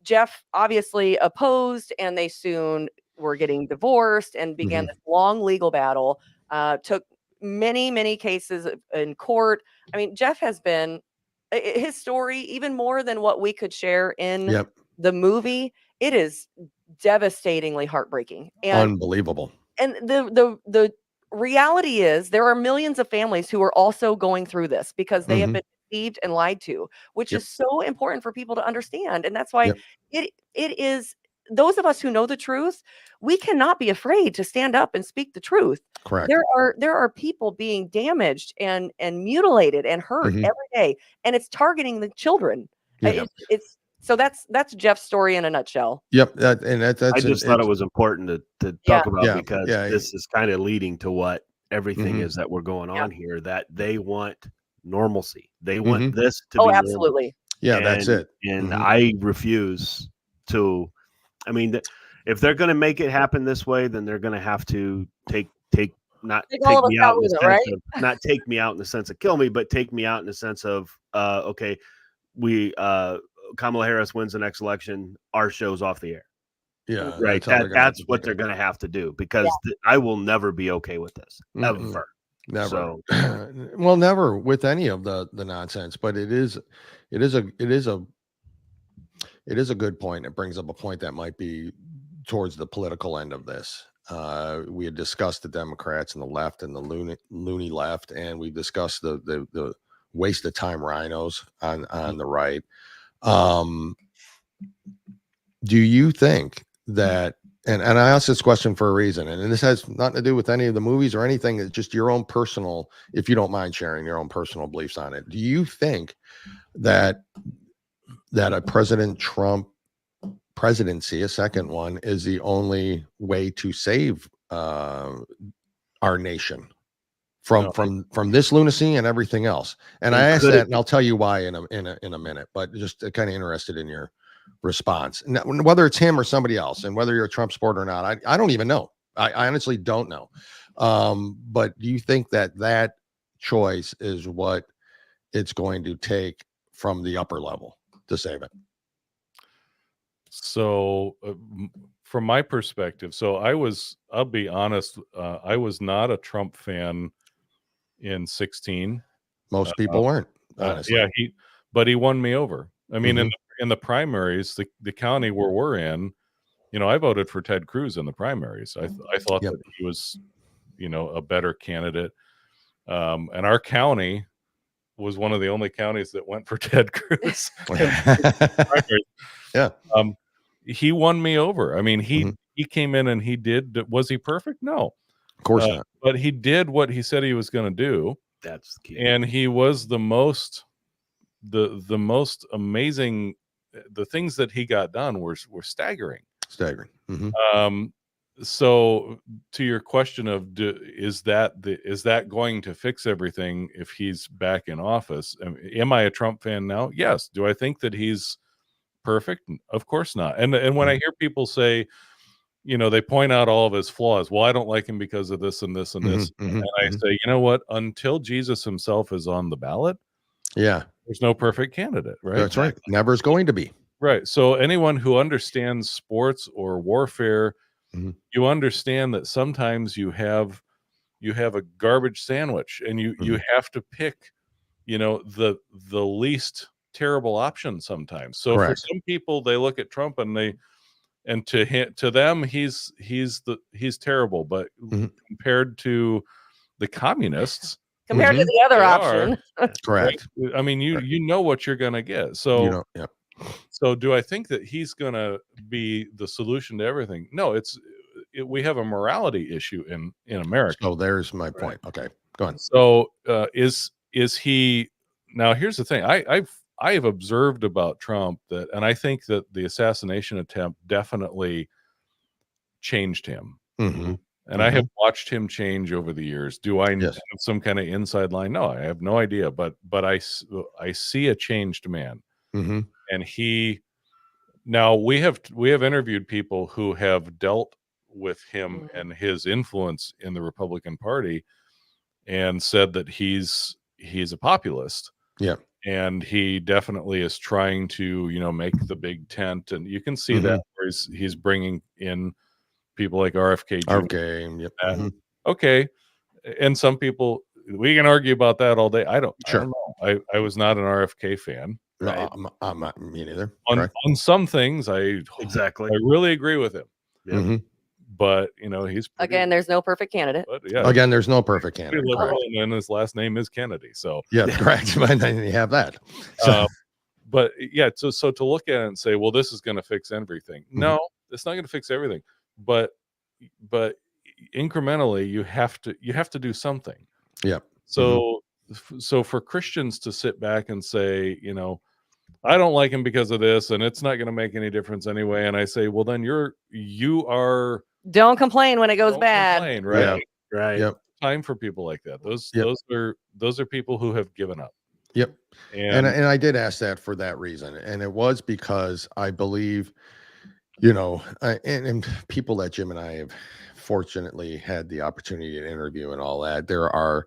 S4: Jeff obviously opposed, and they soon were getting divorced and began this long legal battle. Took many cases in court. I mean, Jeff has been, his story, even more than what we could share in the movie, it is devastatingly heartbreaking and
S1: unbelievable.
S4: And the reality is there are millions of families who are also going through this because they have been deceived and lied to, which is so important for people to understand. And that's why it is, those of us who know the truth, we cannot be afraid to stand up and speak the truth.
S1: Correct.
S4: There are people being damaged and mutilated and hurt every day, and it's targeting the children. So that's Jeff's story in a nutshell.
S1: Yep. I
S2: just thought it was important to talk about because this is kind of leading to what everything is that we're going on here, that they want normalcy. They want this to be
S4: absolutely.
S1: Normal. Yeah, that's it.
S2: And I refuse to, I mean, if they're going to make it happen this way, then they're going to have to not take me out in the sense of kill me, but take me out in the sense of, okay, Kamala Harris wins the next election, our show's off the air.
S1: Yeah,
S2: right. That's what they're going to have to do because I will never be okay with this ever.
S1: Never.
S2: So,
S1: well, never with any of the nonsense. But it is a good point. It brings up a point that might be towards the political end of this. We had discussed the Democrats and the left and the loony left, and we discussed the waste of time rhinos on the right. Do you think that, and I asked this question for a reason, and this has nothing to do with any of the movies or anything, it's just your own personal, if you don't mind sharing your own personal beliefs on it. Do you think that a President Trump presidency, a second one, is the only way to save our nation from this lunacy and everything else. And I asked that, and I'll tell you why in a minute. But just kind of interested in your response, now, whether it's him or somebody else, and whether you're a Trump supporter or not. I don't even know. I honestly don't know. But do you think that choice is what it's going to take from the upper level to save it?
S5: So from my perspective, I'll be honest, I was not a Trump fan in 16.
S1: Most people weren't, honestly.
S5: Yeah, but he won me over. I mean, in the primaries, the county where we're in, I voted for Ted Cruz in the primaries. I thought that he was, a better candidate. And our county was one of the only counties that went for Ted Cruz.
S1: Yeah.
S5: He won me over. I mean, he came in and he did. Was he perfect? No,
S1: of course not.
S5: But he did what he said he was going to do.
S2: That's the key.
S5: And he was the most amazing. The things that he got done were staggering. So to your question of is that going to fix everything if he's back in office? Am I a Trump fan now? Yes. Do I think that he's perfect? Of course not. And when I hear people say, they point out all of his flaws. Well, I don't like him because of this and this and this. And I say, you know what? Until Jesus himself is on the ballot, there's no perfect candidate, right?
S1: That's right. Never is going to be.
S5: Right. So anyone who understands sports or warfare, you understand that sometimes you have a garbage sandwich, and you have to pick, the least terrible option sometimes. So for some people, they look at Trump and to them he's terrible, but compared to the communists,
S4: compared to the other option,
S1: correct.
S5: Right? I mean, you know what you're gonna get. So so do I think that he's gonna be the solution to everything? No, we have a morality issue in America.
S1: So there's my point. Okay, go on.
S5: So is he now? Here's the thing. I have observed about Trump and I think that the assassination attempt definitely changed him. And I have watched him change over the years. Do I have some kind of inside line? No, I have no idea. But I see a changed man. And now we have interviewed people who have dealt with him and his influence in the Republican Party, and said that he's a populist.
S1: Yeah.
S5: And he definitely is trying to, make the big tent, and you can see that where he's bringing in people like RFK Jr. Okay, and some people, we can argue about that all day. I don't know. I was not an RFK fan.
S1: Right? No, I'm not. Me neither.
S5: On some things, I really agree with him.
S1: Yeah.
S5: But he's
S4: again, there's no perfect candidate.
S1: Again, there's no perfect candidate.
S5: And his last name is Kennedy. So
S1: correct. And then you have that. So.
S5: But so to look at it and say, well, this is going to fix everything. No, it's not going to fix everything. But incrementally, you have to do something.
S1: Yeah.
S5: So for Christians to sit back and say, I don't like him because of this, and it's not going to make any difference anyway. And I say, well, then you are.
S4: Don't complain when it goes bad.
S5: Right.
S1: Yeah.
S2: Right.
S1: Yep.
S5: Time for people like that. Those are people who have given up.
S1: Yep. And I did ask that for that reason. And it was because I believe, and people that Jim and I have fortunately had the opportunity to interview and all that, there are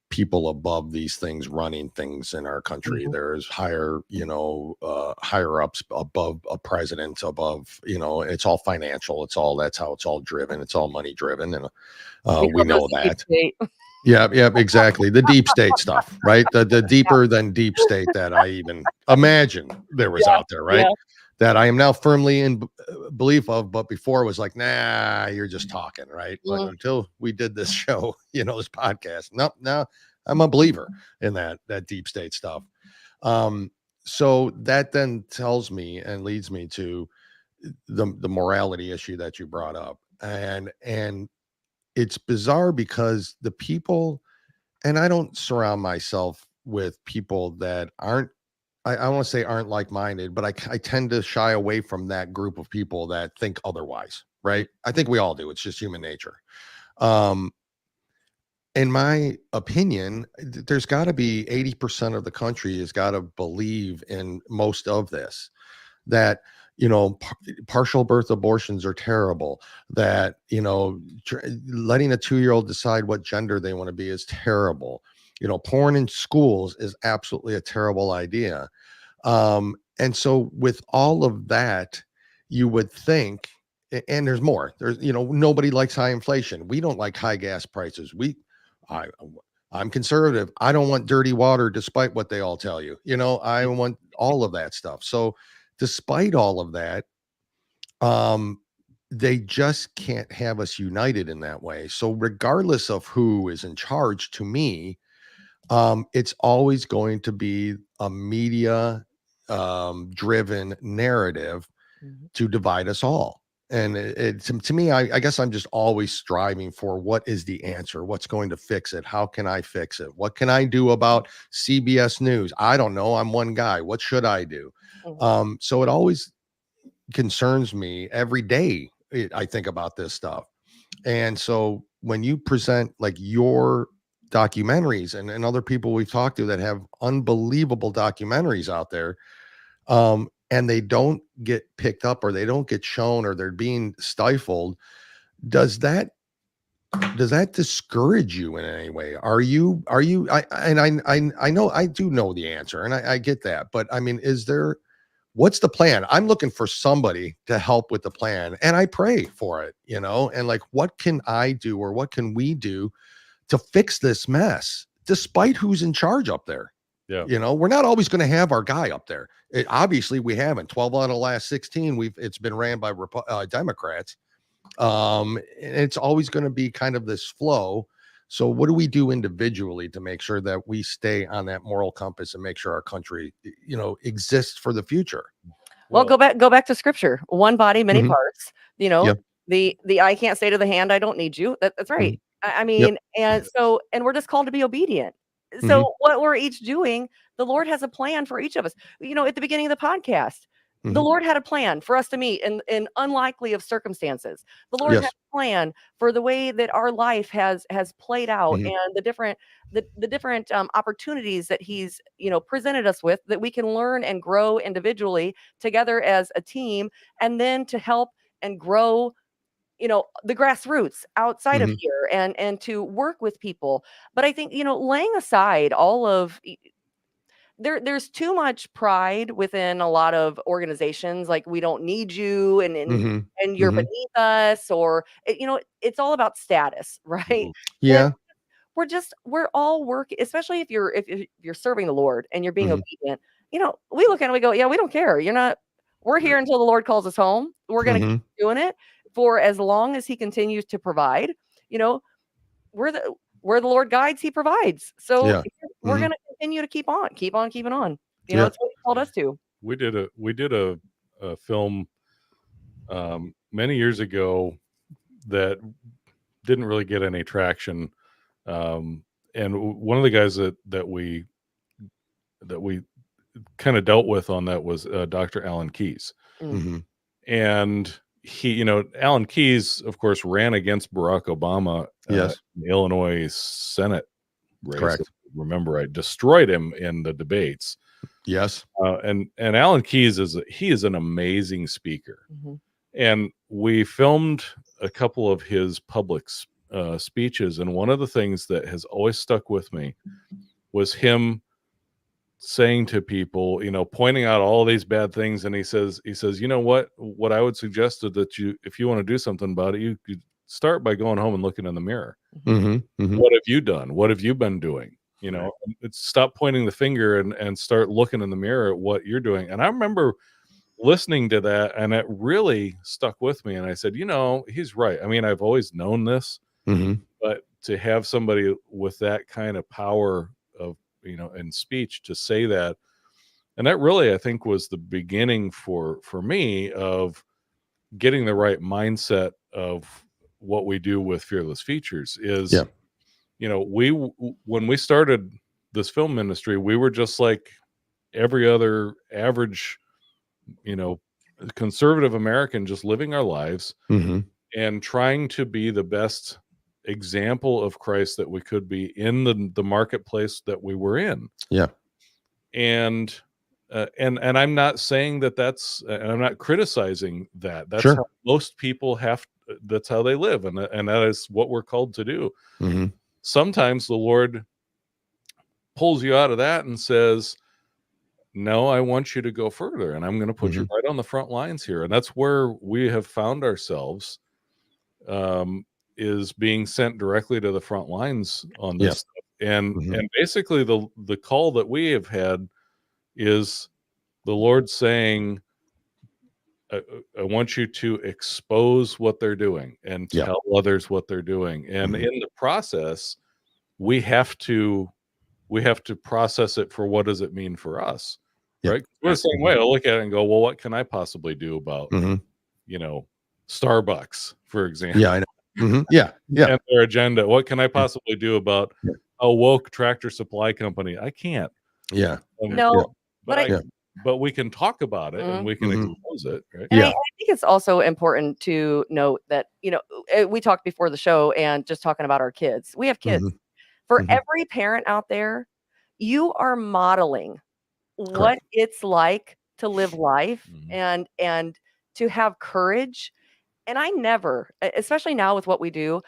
S1: people above these things running things in our country. There's higher ups above a president, above, it's all financial. That's how it's all driven. It's all money driven. And we know that. Yeah, exactly. The deep state stuff, right? The deeper than deep state that I even imagine there was out there, right? That I am now firmly in belief of, but before it was like, nah, you're just talking, right? But until we did this show, this podcast, now I'm a believer in that deep state stuff. So that then tells me and leads me to the morality issue that you brought up, and it's bizarre because the people, and I don't surround myself with people that aren't, I want to say aren't like-minded, but I tend to shy away from that group of people that think otherwise, right? I think we all do. It's just human nature. In my opinion, there's got to be 80% of the country has got to believe in most of this, that, you know, partial birth abortions are terrible, that, you know, letting a 2-year-old decide what gender they want to be is terrible. You know, porn in schools is absolutely a terrible idea. And so with all of that, you would think, and there's more, there's, you know, nobody likes high inflation. We don't like high gas prices. I, I'm conservative. I don't want dirty water, despite what they all tell you. You know, I want all of that stuff. So despite all of that, they just can't have us united in that way. So regardless of who is in charge, to me, it's always going to be a media driven narrative to divide us all. And to me, I guess I'm just always striving for what is the answer? What's going to fix it? How can I fix it? What can I do about CBS News? I don't know. I'm one guy. What should I do? So it always concerns me every day. I think about this stuff. And so when you present like your documentaries and other people we've talked to that have unbelievable documentaries out there, and they don't get picked up or they don't get shown or they're being stifled, does that discourage you in any way? I know I do know the answer and I get that, but I mean, what's the plan? I'm looking for somebody to help with the plan, and I pray for it, you know, and like, what can I do or what can we do to fix this mess, despite who's in charge up there?
S5: Yeah.
S1: You know, we're not always going to have our guy up there. Obviously we haven't. 12 out of the last 16, it's been ran by Democrats. It's always going to be kind of this flow. So what do we do individually to make sure that we stay on that moral compass and make sure our country, you know, exists for the future?
S4: Well, go back to scripture. One body, many parts. You know, the eye can't say to the hand, I don't need you. That's right. I mean, and we're just called to be obedient. So what we're each doing, the Lord has a plan for each of us. You know, at the beginning of the podcast, the Lord had a plan for us to meet in unlikely of circumstances. The Lord had a plan for the way that our life has played out and the different opportunities that He's, you know, presented us with, that we can learn and grow individually together as a team, and then to help and grow, you know, the grassroots outside of here and to work with people. But I think, you know, laying aside all of there's too much pride within a lot of organizations, like we don't need you and you're beneath us, or you know, it's all about status, right?
S1: Yeah.
S4: And we're all working, especially if you're serving the Lord and you're being obedient. You know, we look at it and we go, yeah, we don't care. We're here until the Lord calls us home. We're going to keep doing it for as long as He continues to provide. You know, where the Lord guides, He provides. So we're going to continue to keep on keeping on. You know, that's what He called us to.
S5: We did a film many years ago that didn't really get any traction. And one of the guys that we kind of dealt with on that was Dr. Alan Keyes. And he, you know, Alan Keyes, of course, ran against Barack Obama in the Illinois Senate race.
S1: Correct.
S5: Remember, I destroyed him in the debates.
S1: Yes.
S5: And Alan Keyes is an amazing speaker. And we filmed a couple of his public speeches, and one of the things that has always stuck with me was him saying to people, you know, pointing out all these bad things, and he says, you know what I would suggest is that if you want to do something about it, you start by going home and looking in the mirror. What have you done? What have you been doing? You know, stop pointing the finger and start looking in the mirror at what you're doing. And I remember listening to that, and it really stuck with me. And I said, you know, he's right. I mean, I've always known this, but to have somebody with that kind of power of, you know, in speech to say that, and that really, I think, was the beginning for me of getting the right mindset of what we do with Fearless Features is, you know, when we started this film industry, we were just like every other average, you know, conservative American, just living our lives. and trying to be the best example of Christ that we could be in the marketplace that we were in.
S1: Yeah.
S5: And I'm not saying that's, and I'm not criticizing that. That's
S1: Sure.
S5: how most people that's how they live. And that is what we're called to do.
S1: Mm-hmm.
S5: Sometimes the Lord pulls you out of that and says, no, I want you to go further, and I'm going to put you right on the front lines here. And that's where we have found ourselves, is being sent directly to the front lines on this stuff. And basically the call that we have had is the Lord saying, I want you to expose what they're doing and tell others what they're doing. And in the process, we have to process it for what does it mean for us, right? We're the same way. I'll look at it and go, well, what can I possibly do about, Starbucks, for example?
S1: Yeah, I know. Yeah.
S5: And their agenda. What can I possibly do about a woke Tractor Supply company? I can't.
S1: Yeah.
S5: But we can talk about it and we can expose it, right?
S4: And I think it's also important to note that, we talked before the show and just talking about our kids. We have kids. For every parent out there, you are modeling what it's like to live life and to have courage. And I never, especially now with what we do,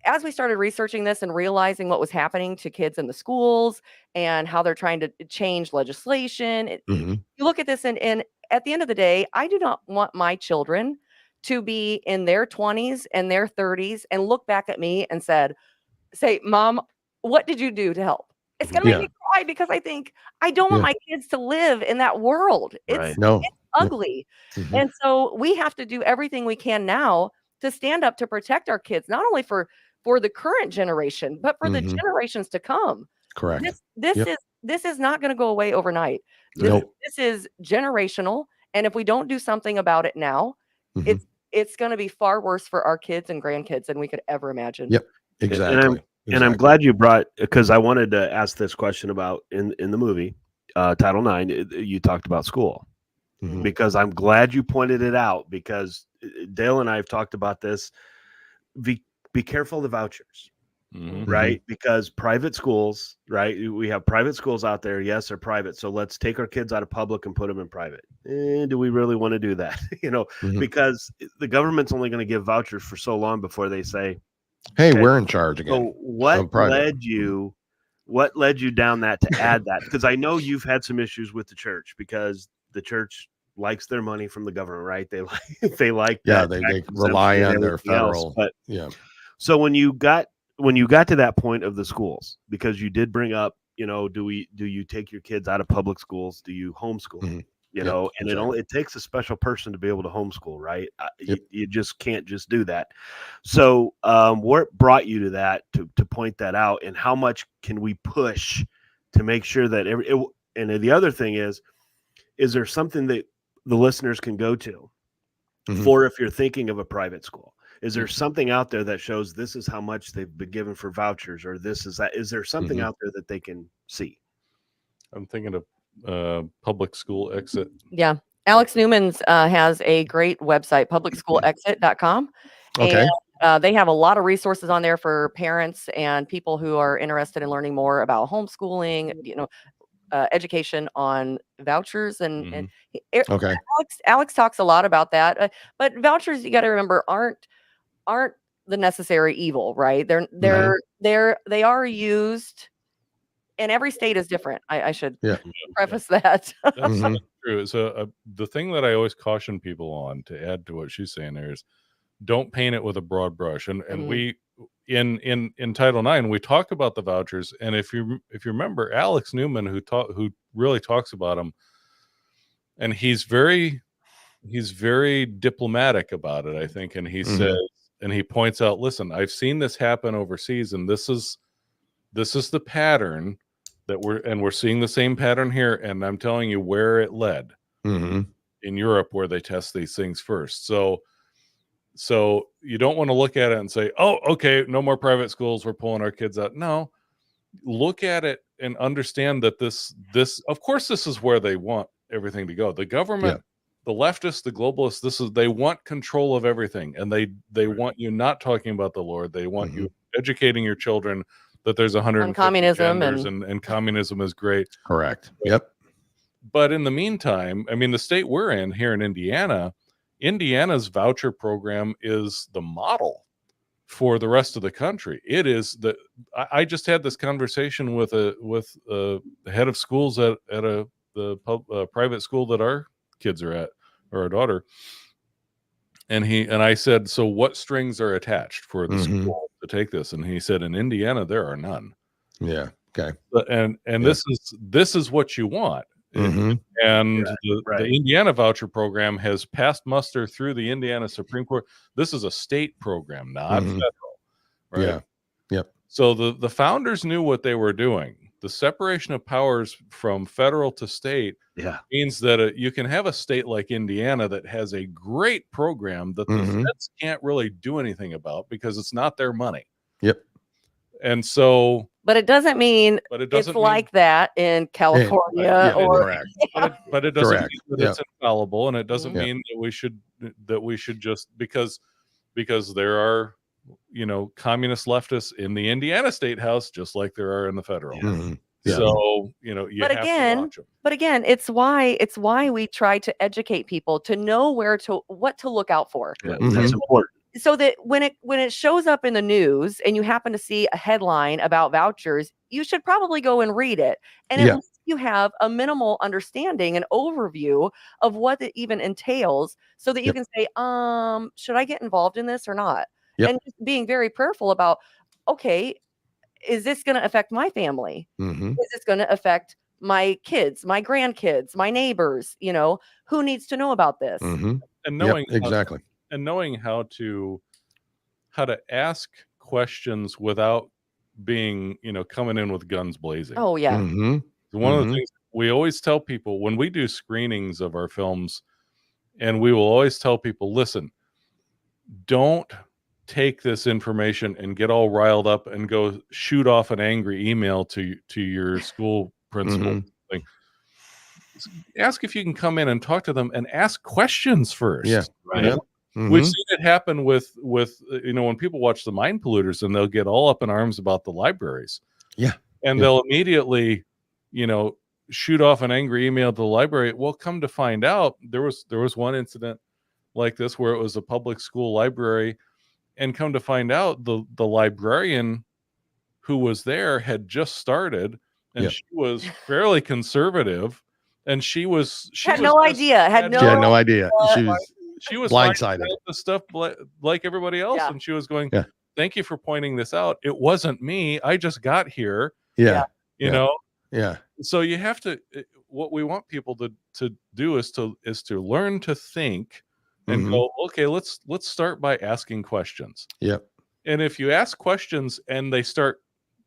S4: as we started researching this and realizing what was happening to kids in the schools and how they're trying to change legislation, you look at this and at the end of the day, I do not want my children to be in their 20s and their 30s and look back at me and say, Mom, what did you do to help? It's going to make me cry because I think I don't want my kids to live in that world. It's ugly. And so we have to do everything we can now to stand up to protect our kids, not only for the current generation, but for the generations to come.
S1: Correct.
S4: This is not going to go away overnight. This is generational. And if we don't do something about it now, it's going to be far worse for our kids and grandkids than we could ever imagine.
S1: Yep. Exactly.
S2: And I'm glad you brought, because I wanted to ask this question about in the movie, Title IX, you talked about school. Because I'm glad you pointed it out, because Dale and I have talked about this. Be careful of the vouchers, right? Because private schools, right? We have private schools out there. Yes, they're private. So let's take our kids out of public and put them in private. Do we really want to do that? Because the government's only going to give vouchers for so long before they say,
S1: hey, we're in charge again.
S2: So what led you down that to add that? Because I know you've had some issues with the church, because the church likes their money from the government, right? They like
S1: they rely on their federal.
S2: So when you got to that point of the schools, because you did bring up, do you take your kids out of public schools? Do you homeschool? It takes a special person to be able to homeschool, right? You just can't just do that. So what brought you to that, to point that out, and how much can we push to make sure that and the other thing is there something that the listeners can go to for if you're thinking of a private school? Is there something out there that shows this is how much they've been given for vouchers, or this is that? Is there something out there that they can see?
S5: I'm thinking of Public School Exit.
S4: Yeah. Alex Newman's has a great website, publicschoolexit.com.
S1: Okay.
S4: And they have a lot of resources on there for parents and people who are interested in learning more about homeschooling, education on vouchers and Alex talks a lot about that. But vouchers, you got to remember, aren't the necessary evil, right? They are used, and every state is different. I should preface that.
S5: That's true. So the thing that I always caution people on, to add to what she's saying there, is don't paint it with a broad brush. And we in Title IX, we talk about the vouchers, and if you remember Alex Newman, who really talks about them, and he's very diplomatic about it, I think, and he says, and he points out, listen, I've seen this happen overseas, and this is the pattern that we're seeing the same pattern here, and I'm telling you where it led in Europe, where they test these things first. So you don't want to look at it and say, oh, okay, no more private schools, we're pulling our kids out. No, look at it and understand that this, of course, this is where they want everything to go. The government leftists, the globalists, they want control of everything, and they want you not talking about the Lord. They want you educating your children that there's 150
S4: communism
S5: genders and communism is great.
S1: Correct. Yep.
S5: But in the meantime, I mean, the state we're in here in Indiana's voucher program is the model for the rest of the country. It is I just had this conversation with the head of schools at the private school that our kids are at, or our daughter. And I said, so what strings are attached for the school to take this? And he said, in Indiana, there are none.
S1: Yeah. Okay.
S5: And this is what you want. And the Indiana voucher program has passed muster through the Indiana Supreme Court. This is a state program, not federal. Right.
S1: Yeah. Yep.
S5: So the founders knew what they were doing. The separation of powers from federal to state means that you can have a state like Indiana that has a great program that the feds can't really do anything about because it's not their money.
S1: Yep.
S5: And so,
S4: but it doesn't mean it's like that in California,
S5: but it doesn't mean that it's infallible, and it doesn't mean that we should just because there are communist leftists in the Indiana State House just like there are in the federal. So you have to watch them.
S4: But again, it's why we try to educate people to know what to look out for.
S2: That's important.
S4: So that when it shows up in the news and you happen to see a headline about vouchers, you should probably go and read it. And at least you have a minimal understanding and overview of what it even entails so that you can say, should I get involved in this or not? And just being very prayerful about, okay, is this going to affect my family? Is this going to affect my kids, my grandkids, my neighbors? Who needs to know about this?
S5: And knowing
S1: exactly.
S5: And knowing how to ask questions without being, coming in with guns blazing.
S4: Oh yeah.
S5: One of the things we always tell people when we do screenings of our films, and we will always tell people, listen, don't take this information and get all riled up and go shoot off an angry email to your school principal. Ask if you can come in and talk to them and ask questions first. Right. We've seen it happen with when people watch the Mind Polluters and they'll get all up in arms about the libraries. And they'll immediately, shoot off an angry email to the library. Well, come to find out, there was one incident like this where it was a public school library, and come to find out the librarian who was there had just started, and she was fairly conservative, and she had no idea. She was blindsided the stuff like everybody else, and she was going, "Thank you for pointing this out. It wasn't me. I just got here." You know. So you have to. What we want people to do is to learn to think and go, okay, let's start by asking questions. And if you ask questions and they start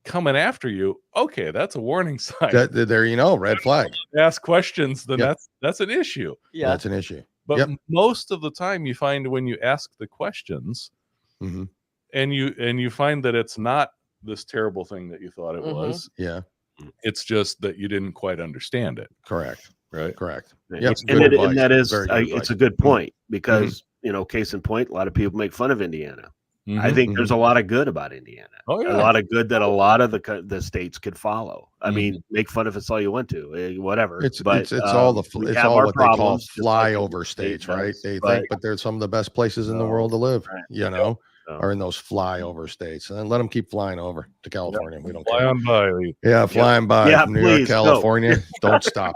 S5: coming after you, okay, that's a warning sign.
S1: There, red flag.
S5: Ask questions, then that's an issue.
S1: That's an issue.
S5: But most of the time you find when you ask the questions and you find that it's not this terrible thing that you thought it was. It's just that you didn't quite understand it.
S1: Correct.
S5: Right.
S1: Correct.
S2: And that is, it's a good point because, case in point, a lot of people make fun of Indiana. I think there's a lot of good about Indiana. A lot of good that a lot of the states could follow. I mean, make fun of us all you want to, whatever.
S1: It's all what they call flyover states, right? They think, but they're some of the best places in the world to live. Are in those flyover states, and let them keep flying over to California. We don't
S5: fly on by.
S1: Flying by from New York, California. Don't stop.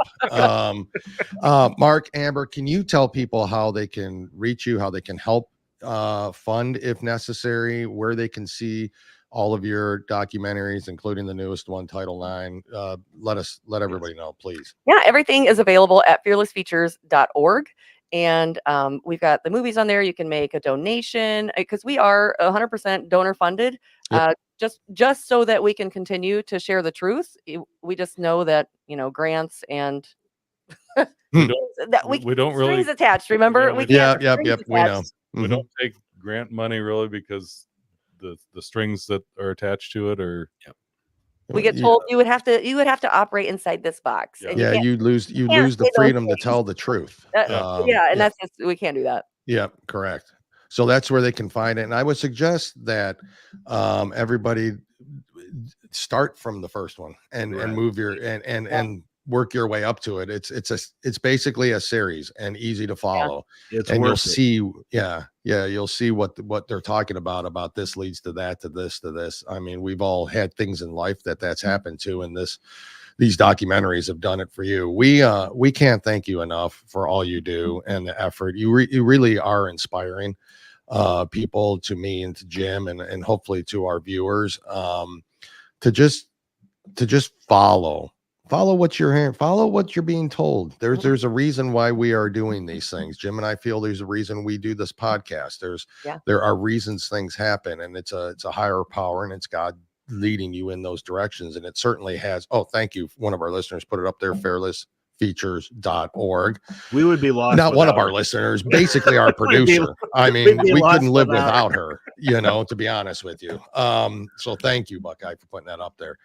S1: Mark, Amber, can you tell people how they can reach you, how they can help fund if necessary, where they can see all of your documentaries, including the newest one, Title IX? Let everybody know, please.
S4: Everything is available at fearlessfeatures.org. And we've got the movies on there. You can make a donation because we are 100% donor funded, just so that we can continue to share the truth. We just know that, grants and
S5: we don't really
S4: strings attached. Remember,
S5: we
S1: know.
S5: We don't take grant money really because the strings that are attached to it are
S4: We get told you would have to operate inside this box.
S5: Yeah.
S4: And
S1: Yeah, you lose the freedom to tell the truth.
S4: And that's just, we can't do that.
S1: Yeah, correct. So that's where they can find it. And I would suggest that everybody start from the first one and move your and work your way up to it. It's basically a series and easy to follow. And you'll see, you'll see what they're talking about this leads to that, to this. I mean, we've all had things in life that's happened to, and these documentaries have done it for you. We can't thank you enough for all you do and the effort. You really are inspiring people, to me and to Jim, and hopefully to our viewers, to just follow what you're hearing, follow what you're being told. There's a reason why we are doing these things. Jim and I feel there's a reason we do this podcast. There are reasons things happen, and it's a higher power, and it's God leading you in those directions. And it certainly has. Oh, thank you. One of our listeners put it up there, fearlessfeatures.org.
S2: We would be lost.
S1: Not one of our listeners, basically our producer. I mean, we couldn't live without her, to be honest with you. So thank you, Buckeye, for putting that up there.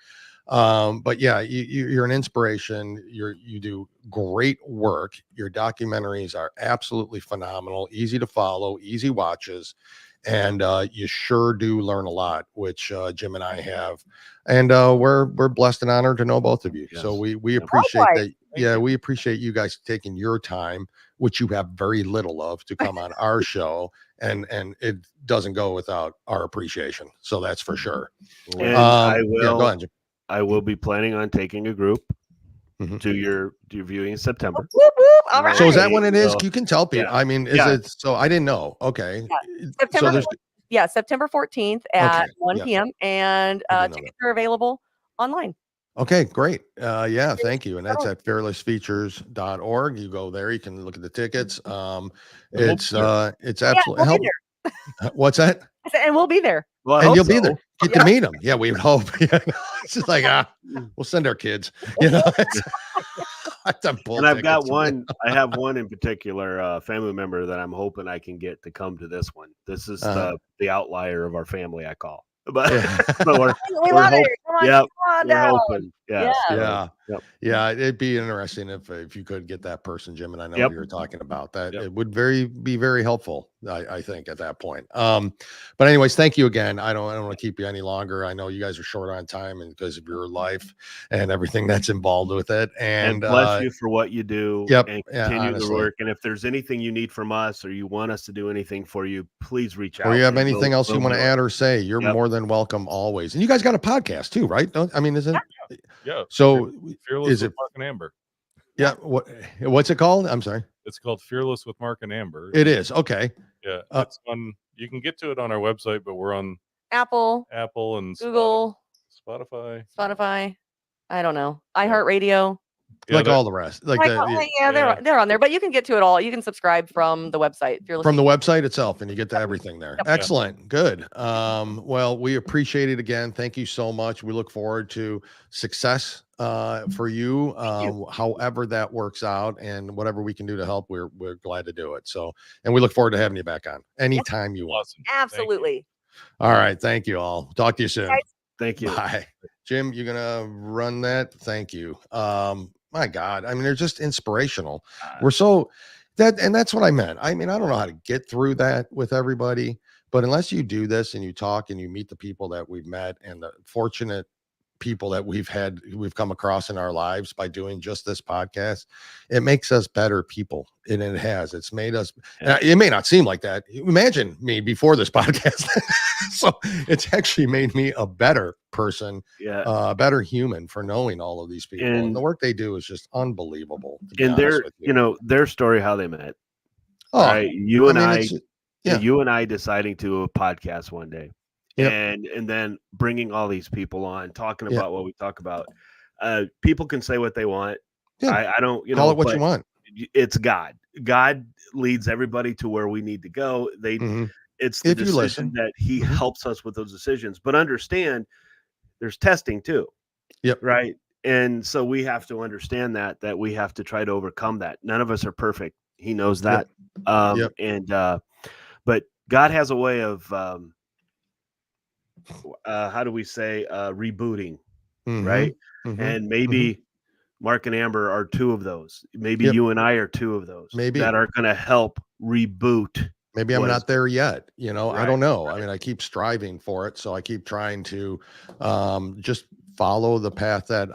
S1: But yeah, you're an inspiration. You do great work. Your documentaries are absolutely phenomenal, easy to follow, easy watches. And you sure do learn a lot, which Jim and I have, and we're blessed and honored to know both of you. Yes. So we appreciate that. Yeah, we appreciate you guys taking your time, which you have very little of, to come on our show, and it doesn't go without our appreciation. So that's for sure.
S2: And go ahead, Jim. I will be planning on taking a group to your viewing in September.
S4: Whoop, whoop. All right.
S1: So is that when it is? You can tell people. Yeah. I mean, is it? So I didn't know. Okay.
S4: Yeah. September 14th at 1 p.m. And tickets are available online.
S1: Okay, great. Thank you. And that's at fearlessfeatures.org. You go there, you can look at the tickets. It's absolutely help. What's that?
S4: And we'll be there.
S1: Well, and you'll be there. Get to meet them. Yeah, we would hope. It's just like, we'll send our kids.
S2: And I've got one. I have one in particular, family member that I'm hoping I can get to come to this one. This is the outlier of our family, I call. But, we're hoping.
S1: Yeah, it'd be interesting if you could get that person, Jim, and I know you were talking about that. It would be very helpful, I think, at that point. But anyways, thank you again. I don't want to keep you any longer. I know you guys are short on time, and because of your life and everything that's involved with it. And
S2: bless you for what you do. And continue the work. And if there's anything you need from us, or you want us to do anything for you, please reach out.
S1: Or you have anything else you want to add or say, you're more than welcome always. And you guys got a podcast too, right? Isn't it?
S5: Yeah.
S1: So
S5: Fearless with Mark and Amber.
S1: Yeah. What's it called? I'm sorry.
S5: It's called Fearless with Mark and Amber.
S1: It is. Okay.
S5: Yeah. It's on. You can get to it on our website, but we're on
S4: Apple
S5: and
S4: Google,
S5: Spotify.
S4: I don't know. iHeartRadio.
S1: Like all the rest.
S4: They're on there, but you can get to it all. You can subscribe from the website.
S1: From the website itself, and you get to everything there. Yep. Excellent. Good. Well, we appreciate it again. Thank you so much. We look forward to success for you, however that works out, and whatever we can do to help, we're glad to do it. So, and we look forward to having you back on anytime you want.
S4: Absolutely.
S1: All right. Thank you all. Talk to you soon.
S2: Thank you.
S1: Bye. Jim, you're gonna run that. Thank you. My God, I mean, they're just inspirational. We're so that's what I meant. I mean, I don't know how to get through that with everybody, but unless you do this and you talk and you meet the people that we've met and the fortunate people that we've come across in our lives by doing just this podcast, it makes us better people. And it has. It's made us. It may not seem like that. Imagine me before this podcast. So it's actually made me a better person, a better human for knowing all of these people. And the work they do is just unbelievable.
S2: And their story, how they met. Right? You and I deciding to do a podcast one day. And then bringing all these people on, talking about what we talk about. People can say what they want. I don't,
S1: call it what you want.
S2: It's God. God leads everybody to where we need to go. It's the decision that He helps us with those decisions. But understand, there's testing too.
S1: Yep.
S2: Right. And so we have to understand that we have to try to overcome that. None of us are perfect. He knows that. But God has a way of how do we say rebooting right? And maybe Mark and Amber are two of those. Maybe you and I are two of those that are going to help reboot.
S1: Maybe I'm not there yet. You know, I don't know.
S2: Right.
S1: I mean, I keep striving for it. So I keep trying to just follow the path that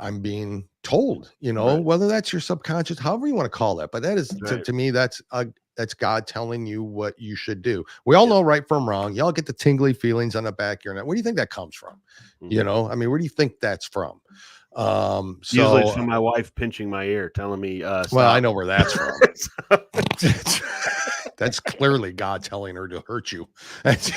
S1: I'm being told, you know, whether that's your subconscious, however you want to call that. But that is to me, that's God telling you what you should do. We all know right from wrong. Y'all get the tingly feelings on the back of your neck. Where do you think that comes from? You know, I mean, where do you think that's from?
S2: Usually it's from my wife pinching my ear, telling me, stop.
S1: Well, I know where that's from. That's clearly God telling her to hurt you. That's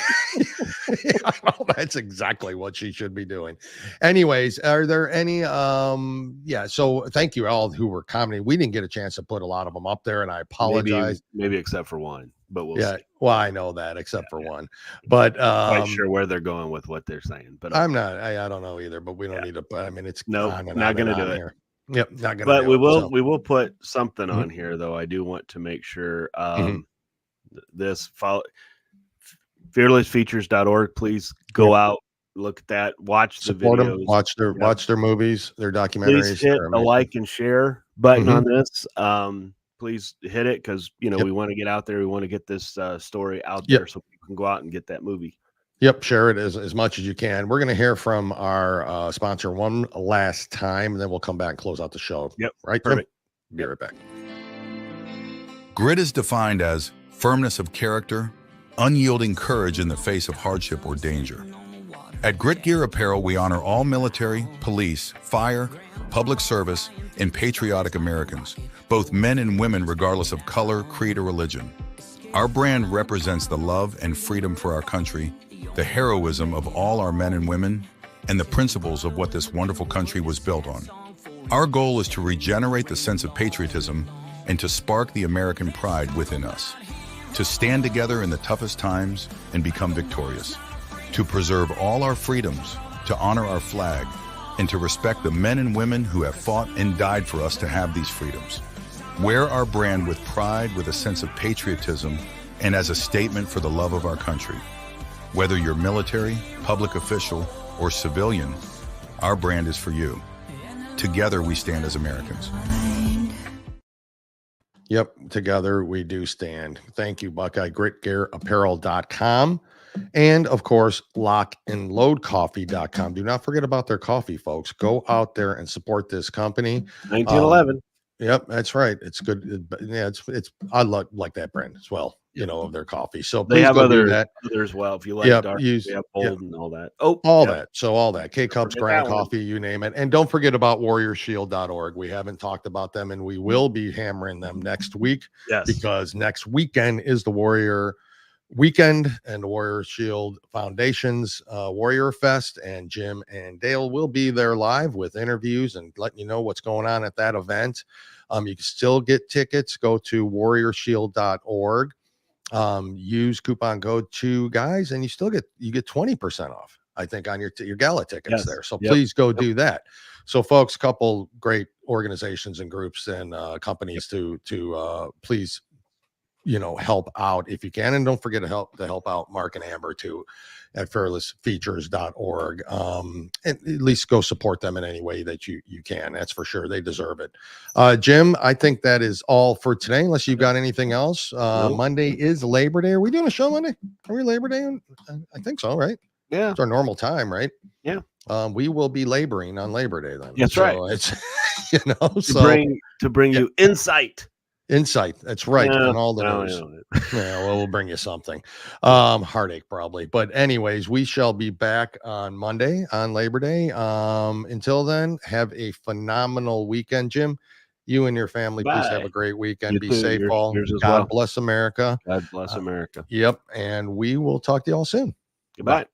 S1: exactly what she should be doing. Anyways, are there any so thank you all who were commenting. We didn't get a chance to put a lot of them up there, and I apologize.
S2: Maybe except for one, but we'll see.
S1: Well, I know that except for one. But
S2: quite sure where they're going with what they're saying. But
S1: I'm not, I don't know either, but we don't need to, I mean, it's
S2: not gonna do it here.
S1: Yep, not gonna
S2: but
S1: do
S2: we
S1: it,
S2: will we will put something on here, though. I do want to make sure this follow fearlessfeatures.org. Please go out, look at that, watch the videos,
S1: watch their movies, their documentaries.
S2: Please hit the like and share button on this. Please hit it, because we want to get out there. We want to get this story out there so people can go out and get that movie.
S1: Yep, share it as much as you can. We're going to hear from our sponsor one last time, and then we'll come back and close out the show.
S2: Yep.
S1: Right?
S2: Perfect.
S1: Be right back.
S3: Grit is defined as firmness of character, unyielding courage in the face of hardship or danger. At Grit Gear Apparel, we honor all military, police, fire, public service, and patriotic Americans, both men and women regardless of color, creed, or religion. Our brand represents the love and freedom for our country, the heroism of all our men and women, and the principles of what this wonderful country was built on. Our goal is to regenerate the sense of patriotism and to spark the American pride within us, to stand together in the toughest times and become victorious, to preserve all our freedoms, to honor our flag, and to respect the men and women who have fought and died for us to have these freedoms. Wear our brand with pride, with a sense of patriotism, and as a statement for the love of our country. Whether you're military, public official, or civilian, our brand is for you. Together we stand as Americans.
S1: Yep, together we do stand. Thank you, Buckeye. GritGearApparel.com. And of course, lockandloadcoffee.com. Do not forget about their coffee, folks. Go out there and support this company.
S2: 1911.
S1: Yep, that's right. It's good. Yeah, it's I like that brand as well, of their coffee. So
S2: they have others as well. If you like dark, they have bold and all that.
S1: That. So all that. K-Cups, ground coffee, you name it. And don't forget about warriorshield.org. We haven't talked about them, and we will be hammering them next week.
S2: Yes.
S1: Because next weekend is the Warrior Weekend and the Warrior Shield Foundation's Warrior Fest, and Jim and Dale will be there live with interviews and letting you know what's going on at that event. You can still get tickets. Go to warriorshield.org. Use coupon code 2guys, and you get 20% off, I think, on your gala tickets there. So please go do that. So folks, couple great organizations and groups and companies to please help out if you can. And don't forget to help out Mark and Amber too at fearlessfeatures.org. And at least go support them in any way that you can. That's for sure. They deserve it. Jim, I think that is all for today, unless you've got anything else. Monday is Labor Day. Are we doing a show Monday? Are we Labor Day? I think so, right?
S2: Yeah.
S1: It's our normal time, right?
S2: Yeah.
S1: We will be laboring on Labor Day then.
S2: That's right.
S1: It's,
S2: to bring you insight.
S1: That's right. On all the news. We'll bring you something. Heartache probably. But anyways, we shall be back on Monday on Labor Day. Until then, have a phenomenal weekend, Jim. You and your family, please have a great weekend.
S2: You
S1: be
S2: too.
S1: safe, all.
S2: God
S1: bless America.
S2: God bless America.
S1: Yep. And we will talk to you all soon.
S2: Goodbye.